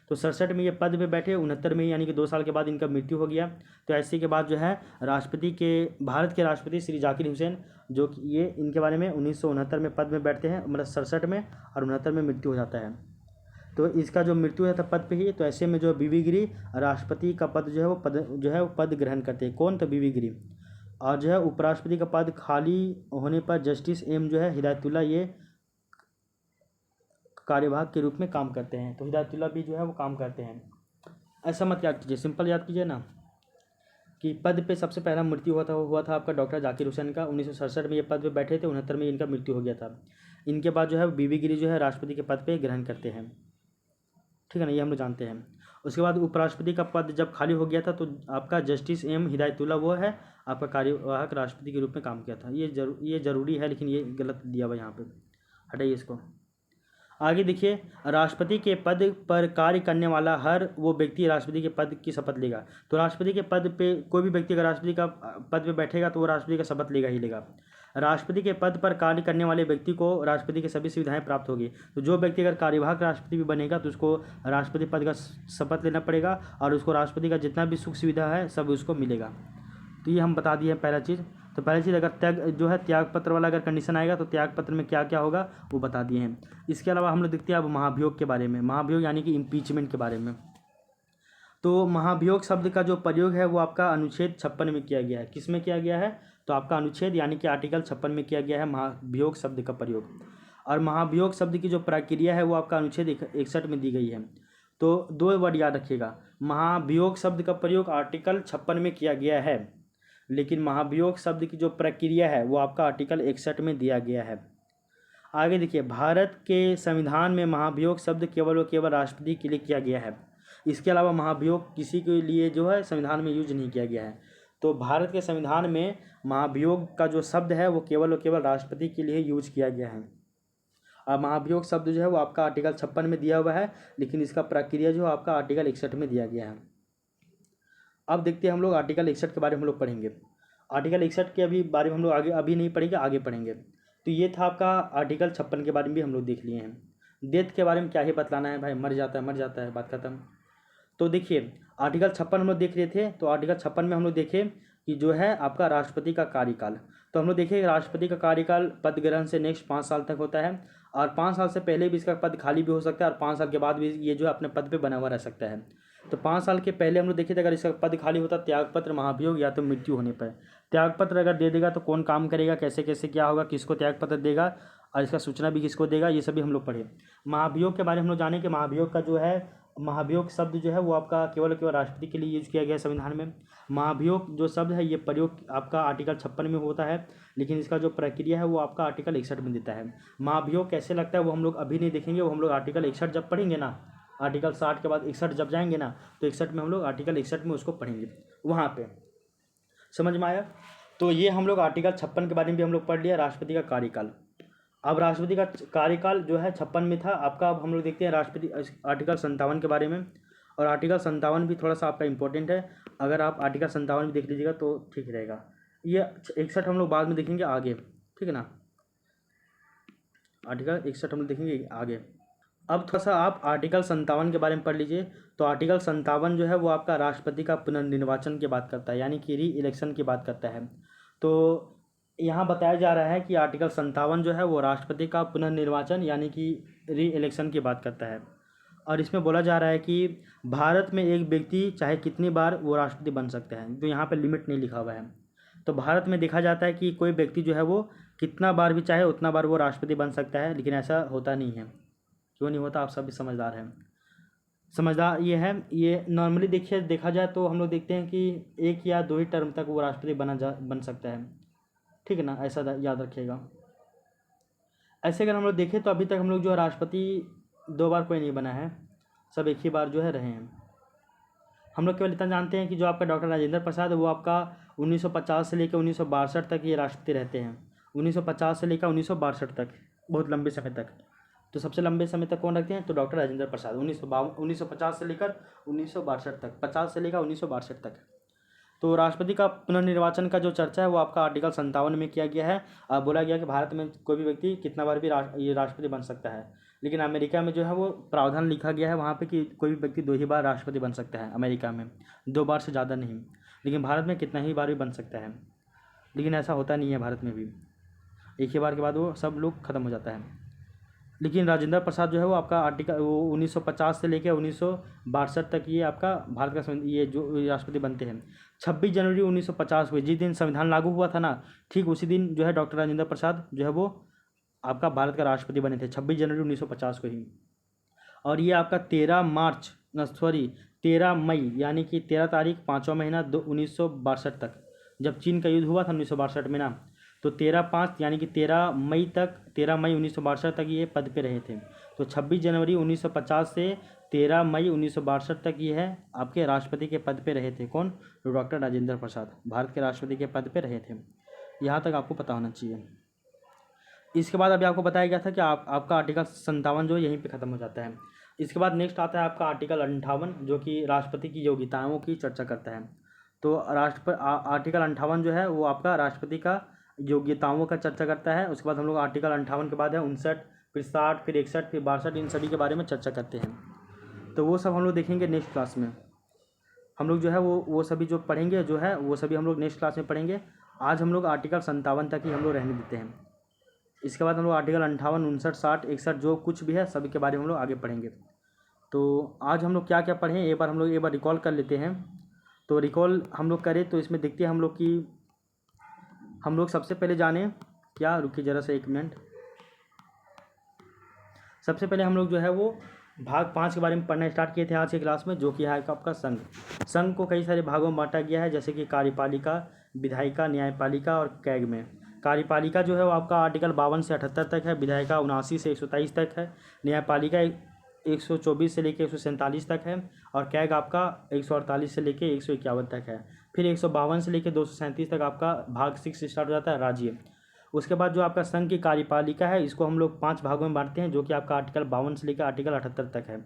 तो 67 में ये पद पे बैठे, 69 में यानी कि 2 साल के बाद इनका मृत्यु हो गया। तो ऐसे के बाद जो है राष्ट्रपति के, भारत के राष्ट्रपति श्री जाकिर हुसैन, जो कि ये इनके बारे में 1969 में पद में बैठते हैं, मतलब 67 में, और 69 में मृत्यु हो जाता है। तो इसका जो मृत्यु है था पद पे ही। तो ऐसे में जो वीवी गिरी राष्ट्रपति का पद जो है वो पद ग्रहण करते हैं। कौन? तो वीवी गिरी। और जो है उपराष्ट्रपति का पद खाली होने पर जस्टिस एम जो है हिदायतुल्लाह ये कार्यवाहक के रूप में काम करते हैं। तो हिदायतुल्लाह भी जो है वो काम करते हैं। ऐसा मत याद कीजिए, सिंपल याद कीजिए ना कि पद पे सबसे पहला मृत्यु हुआ था आपका डॉक्टर जाकिर हुसैन का। 1967 में ये पद पे बैठे थे, 69 में इनका मृत्यु हो गया था। इनके बाद जो है वीवी गिरी जो है राष्ट्रपति के पद पे ग्रहण करते हैं, ठीक है ना, ये हम लोग जानते हैं। उसके बाद उपराष्ट्रपति का पद जब खाली हो गया था तो आपका जस्टिस एम हिदायतुल्लाह वो है आपका कार्यवाहक राष्ट्रपति के रूप में काम किया था। ये जरूरी है, लेकिन ये गलत दिया हुआ यहाँ पे, हटाइए इसको। आगे देखिए, राष्ट्रपति के पद पर कार्य करने वाला हर वो व्यक्ति राष्ट्रपति के पद की शपथ लेगा। तो राष्ट्रपति के पद पे कोई भी व्यक्ति अगर राष्ट्रपति का पद पे बैठेगा तो वो राष्ट्रपति का शपथ लेगा ही लेगा। राष्ट्रपति के पद पर कार्य करने वाले व्यक्ति को राष्ट्रपति की सभी सुविधाएं प्राप्त होगी। तो जो व्यक्ति अगर कार्यवाहक राष्ट्रपति भी बनेगा तो उसको राष्ट्रपति पद का शपथ लेना पड़ेगा और उसको राष्ट्रपति का जितना भी सुख सुविधा है सब उसको मिलेगा। तो ये हम बता दिए पहला चीज़। तो पहली चीज़, अगर जो है त्याग पत्र वाला अगर कंडीशन आएगा तो त्याग पत्र में क्या क्या होगा वो बता दिए हैं। इसके अलावा हम लोग देखते हैं अब महाभियोग के बारे में। महाभियोग यानी कि इम्पीचमेंट के बारे में। तो महाभियोग शब्द का जो प्रयोग है वो आपका अनुच्छेद 56 में किया गया है। किस में किया गया है? तो आपका अनुच्छेद यानी कि आर्टिकल 56 में किया गया है महाभियोग शब्द का प्रयोग। और महाभियोग शब्द की जो प्रक्रिया है वो आपका अनुच्छेद 61 में दी गई है। तो 2 वर्ड याद रखिएगा, महाभियोग शब्द का प्रयोग आर्टिकल 56 में किया गया है, लेकिन महाभियोग शब्द की जो प्रक्रिया है वो आपका आर्टिकल 61 में दिया गया है। आगे देखिए, भारत के संविधान में महाभियोग शब्द केवल और केवल राष्ट्रपति के लिए किया गया है। इसके अलावा महाभियोग किसी के लिए जो है संविधान में यूज नहीं किया गया है। तो भारत के संविधान में महाभियोग का जो शब्द है वो केवल और केवल राष्ट्रपति के लिए यूज किया गया है। और महाभियोग शब्द जो है वो आपका आर्टिकल 56 में दिया हुआ है, लेकिन इसका प्रक्रिया जो है आपका आर्टिकल 61 में दिया गया है। अब देखते हैं हम लोग आर्टिकल 61 के बारे में हम लोग पढ़ेंगे। आर्टिकल 61 के बारे में हम लोग आगे अभी नहीं पढ़ेंगे, आगे पढ़ेंगे। तो ये था आपका आर्टिकल 56 के बारे में भी हम लोग देख लिए हैं। डेथ के बारे में क्या ही बतलाना है भाई, मर जाता है, बात खत्म। तो देखिए, आर्टिकल 56 हम लोग देख रहे थे। तो आर्टिकल 56 में हम लोग देखे कि जो है आपका राष्ट्रपति का कार्यकाल। तो हम लोग देखें राष्ट्रपति का कार्यकाल पद ग्रहण से नेक्स्ट 5 साल तक होता है, और 5 साल से पहले भी इसका पद खाली भी हो सकता है, और 5 साल के बाद भी ये जो है अपने पद पे बना हुआ रह सकता है। तो 5 साल के पहले हम लोग देखे थे अगर इसका पद खाली होता त्यागपत्र, महाभियोग या तो मृत्यु होने पर। त्यागपत्र अगर दे देगा तो कौन काम करेगा, कैसे कैसे क्या होगा, किसको त्यागपत्र देगा और इसका सूचना भी किसको देगा, ये सभी हम लोग पढ़े। महाभियोग के बारे में हम लोग जाने कि महाभियोग का जो है, महाभियोग शब्द जो है वो आपका केवल केवल राष्ट्रपति के लिए यूज किया गया है संविधान में। महाभियोग जो शब्द है ये प्रयोग आपका आर्टिकल 56 में होता है, लेकिन इसका जो प्रक्रिया है वो आपका आर्टिकल 61 में देता है। महाभियोग कैसे लगता है वो हम लोग अभी नहीं देखेंगे, वो हम लोग आर्टिकल 61 जब पढ़ेंगे ना, आर्टिकल 60 के बाद 61 जब जाएंगे ना, तो 61 में हम लोग आर्टिकल 61 में उसको पढ़ेंगे, वहाँ पे समझ में आया। तो ये हम लोग आर्टिकल 56 के बारे में भी हम लोग पढ़ लिया, राष्ट्रपति का कार्यकाल। अब राष्ट्रपति का कार्यकाल जो है 56 में था आपका। अब हम लोग देखते हैं राष्ट्रपति आर्टिकल 57 के बारे में। और आर्टिकल 57 भी थोड़ा सा आपका इंपॉर्टेंट है, अगर आप आर्टिकल 57 भी देख लीजिएगा तो ठीक रहेगा। ये 61 हम लोग बाद में देखेंगे आगे, ठीक है ना। आर्टिकल 61 हम लोग देखेंगे आगे। अब थोड़ा सा आप आर्टिकल 57 के बारे में पढ़ लीजिए। तो आर्टिकल 57 जो है वो आपका राष्ट्रपति का पुनर्निर्वाचन की बात करता है, यानी कि री इलेक्शन की बात करता है। तो यहाँ बताया जा रहा है कि आर्टिकल 57 जो है वो राष्ट्रपति का पुनर्निर्वाचन यानी कि री इलेक्शन की बात करता है। और इसमें बोला जा रहा है कि भारत में एक व्यक्ति चाहे कितनी बार वो राष्ट्रपति बन सकता है, तो यहाँ पे लिमिट नहीं लिखा हुआ है। तो भारत में देखा जाता है कि कोई व्यक्ति जो है वो कितना बार भी चाहे उतना बार वो राष्ट्रपति बन सकता है, लेकिन ऐसा होता नहीं है। क्यों नहीं होता, आप सभी समझदार हैं। समझदार ये है, ये नॉर्मली देखा जाए तो हम लोग देखते हैं कि 1 या 2 ही टर्म तक वो राष्ट्रपति बन सकता है, ठीक है ना, ऐसा याद रखिएगा। ऐसे अगर हम लोग देखें तो अभी तक हम लोग जो है राष्ट्रपति 2 बार कोई नहीं बना है, सब एक ही बार जो है रहे हैं। हम लोग केवल इतना जानते हैं कि जो आपका डॉक्टर राजेंद्र प्रसाद है वो आपका 1950 से लेकर 1962 तक ये राष्ट्रपति रहते हैं। 1950 से लेकर 1962 तक, बहुत लंबे समय तक। तो सबसे लंबे समय तक कौन रखते हैं? तो डॉक्टर राजेंद्र प्रसाद 1950 से लेकर 1962 तक, 50 से लेकर 1962 तक। तो राष्ट्रपति का पुनर्निर्वाचन का जो चर्चा है वो आपका आर्टिकल 57 में किया गया है। बोला गया कि भारत में कोई भी व्यक्ति कितना बार भी ये राष्ट्रपति बन सकता है। लेकिन अमेरिका में जो है वो प्रावधान लिखा गया है वहाँ पे कि कोई भी व्यक्ति 2 ही बार राष्ट्रपति बन सकता है, अमेरिका में 2 बार से ज़्यादा नहीं। लेकिन भारत में कितना ही बार भी बन सकता है, लेकिन ऐसा होता नहीं है भारत में भी, एक ही बार के बाद वो सब लोग ख़त्म हो जाता है। लेकिन राजेंद्र प्रसाद जो है वो आपका आर्टिकल वो 1950 से लेकर 1962 तक ये आपका भारत का ये जो राष्ट्रपति बनते हैं। 26 जनवरी 1950 को जिस दिन संविधान लागू हुआ था ना, ठीक उसी दिन जो है डॉक्टर राजेंद्र प्रसाद जो है वो आपका भारत का राष्ट्रपति बने थे, 26 जनवरी 1950 को ही। और ये आपका 13 मई यानी कि 13 तारीख 5वां महीना 1962 तक, जब चीन का युद्ध हुआ था 1962 में ना, तो 13/5 यानी कि 13 मई 1962 तक ये पद पे रहे थे। तो 26 जनवरी 1950 से 13 मई 1962 तक ये है आपके राष्ट्रपति के पद पे रहे थे। कौन? तो डॉक्टर राजेंद्र प्रसाद भारत के राष्ट्रपति के पद पे रहे थे। यहाँ तक आपको पता होना चाहिए। इसके बाद अभी आपको बताया गया था कि आपका आर्टिकल 57 जो यहीं पे ख़त्म हो जाता है। इसके बाद नेक्स्ट आता है आपका आर्टिकल 58 जो कि राष्ट्रपति की योग्यताओं की चर्चा करता है। तो आर्टिकल 58 जो है वो आपका राष्ट्रपति का योग्यताओं का चर्चा करता है। उसके बाद हम लोग आर्टिकल 58 के बाद है 59, फिर 60, फिर 61, फिर 62, इन सभी के बारे में चर्चा करते हैं। तो वो सब हम लोग देखेंगे नेक्स्ट क्लास में। हम लोग जो है वो सभी जो पढ़ेंगे जो है वो सभी हम लोग नेक्स्ट क्लास में पढ़ेंगे। आज हम लोग आर्टिकल 57 तक ही हम लोग रहने देते हैं। इसके बाद हम लोग आर्टिकल 58, 59, 60, 61 जो कुछ भी है सभी के बारे में हम लोग आगे पढ़ेंगे। तो आज हम लोग क्या क्या पढ़ें एक बार रिकॉल कर लेते हैं। तो रिकॉल हम लोग करें तो इसमें देखते हैं हम लोग कि हम लोग सबसे पहले जाने क्या, रुकिए ज़रा सा 1 मिनट। सबसे पहले हम लोग जो है वो भाग 5 के बारे में पढ़ना स्टार्ट किए थे आज की क्लास में, जो कि है आपका संघ। संघ को कई सारे भागों में बांटा गया है, जैसे कि कार्यपालिका, विधायिका, न्यायपालिका और कैग में। कार्यपालिका जो है वो आपका आर्टिकल 52 से 78 तक है, विधायिका 79 से 123 तक है, न्यायपालिका 124 से लेकर 147 तक है, और कैग आपका 148 से लेकर 151 तक है। फिर 152 से लेकर 237 तक आपका भाग 6 स्टार्ट हो जाता है, राज्य। उसके बाद जो आपका संघ की कार्यपालिका है इसको हम लोग 5 भागों में बांटते हैं, जो कि आपका आर्टिकल 52 से लेकर आर्टिकल 78 तक है।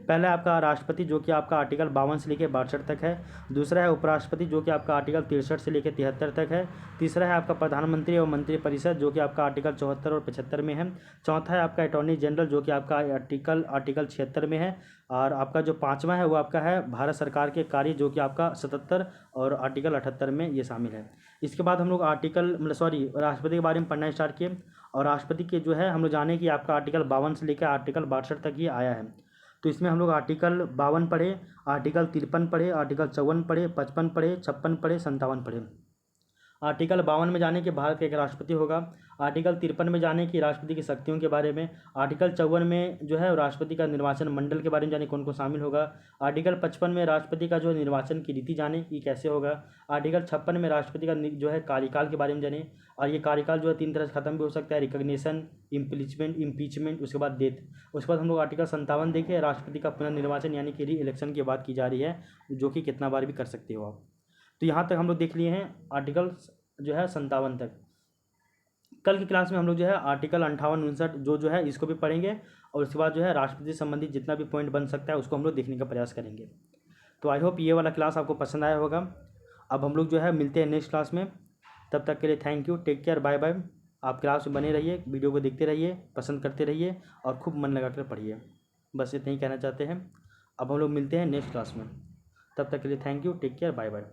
पहला आपका राष्ट्रपति जो कि आपका आर्टिकल 52 से लेकर 62 तक है। दूसरा है उपराष्ट्रपति जो कि आपका आर्टिकल 63 से लेकर 73 तक है। तीसरा है आपका प्रधानमंत्री और मंत्रिपरिषद जो कि आपका आर्टिकल 74 और 75 में है। चौथा है आपका अटॉर्नी जनरल जो कि आपका आर्टिकल 76 में है। और आपका जो 5वां है वो आपका है भारत सरकार के कार्य जो कि आपका 77 और आर्टिकल 78 में ये शामिल है। इसके बाद हम लोग राष्ट्रपति के बारे में पढ़ना स्टार्ट किए। और राष्ट्रपति के जो है हम लोग जाने कि आपका आर्टिकल 52 से लेकर आर्टिकल 62 तक ये आया है। तो इसमें हम लोग आर्टिकल 52 पढ़े, आर्टिकल 53 पढ़े, आर्टिकल 54 पढ़े, 55 पढ़े, 56 पढ़े, 57 पढ़े। आर्टिकल 52 में जाने कि भारत का एक राष्ट्रपति होगा। आर्टिकल 53 में जाने की राष्ट्रपति की शक्तियों के बारे में। आर्टिकल 54 में जो है राष्ट्रपति का निर्वाचन मंडल के बारे में जाने कौन कौन शामिल होगा। आर्टिकल 55 में राष्ट्रपति का जो निर्वाचन की रीति जाने कि कैसे होगा। आर्टिकल 56 में राष्ट्रपति का जो है कार्यकाल के बारे में जाने, और ये कार्यकाल जो है 3 तरह से खत्म भी हो सकता है, रिकग्निशन, इम्पीचमेंट, उसके बाद डेथ। उसके बाद हम लोग आर्टिकल 57 देखें, राष्ट्रपति का पुनर्निर्वाचन यानी कि री इलेक्शन की बात की जा रही है, जो कि कितना बार भी कर सकते हो आप। तो यहाँ तक हम लोग देख लिए हैं आर्टिकल जो है 57 तक। कल की क्लास में हम लोग जो है आर्टिकल 58, 59 जो है इसको भी पढ़ेंगे, और उसके बाद जो है राष्ट्रपति से संबंधित जितना भी पॉइंट बन सकता है उसको हम लोग देखने का प्रयास करेंगे। तो आई होप ये वाला क्लास आपको पसंद आया होगा। अब हम लोग जो है मिलते हैं नेक्स्ट क्लास में। तब तक के लिए thank you, take care, bye bye. आप क्लास में बने रहिए, वीडियो को देखते रहिए, पसंद करते रहिए और खूब मन लगा कर पढ़िए। बस इतना ही कहना चाहते हैं। अब हम लोग मिलते हैं नेक्स्ट क्लास में। तब तक के लिए thank you, take care, bye bye.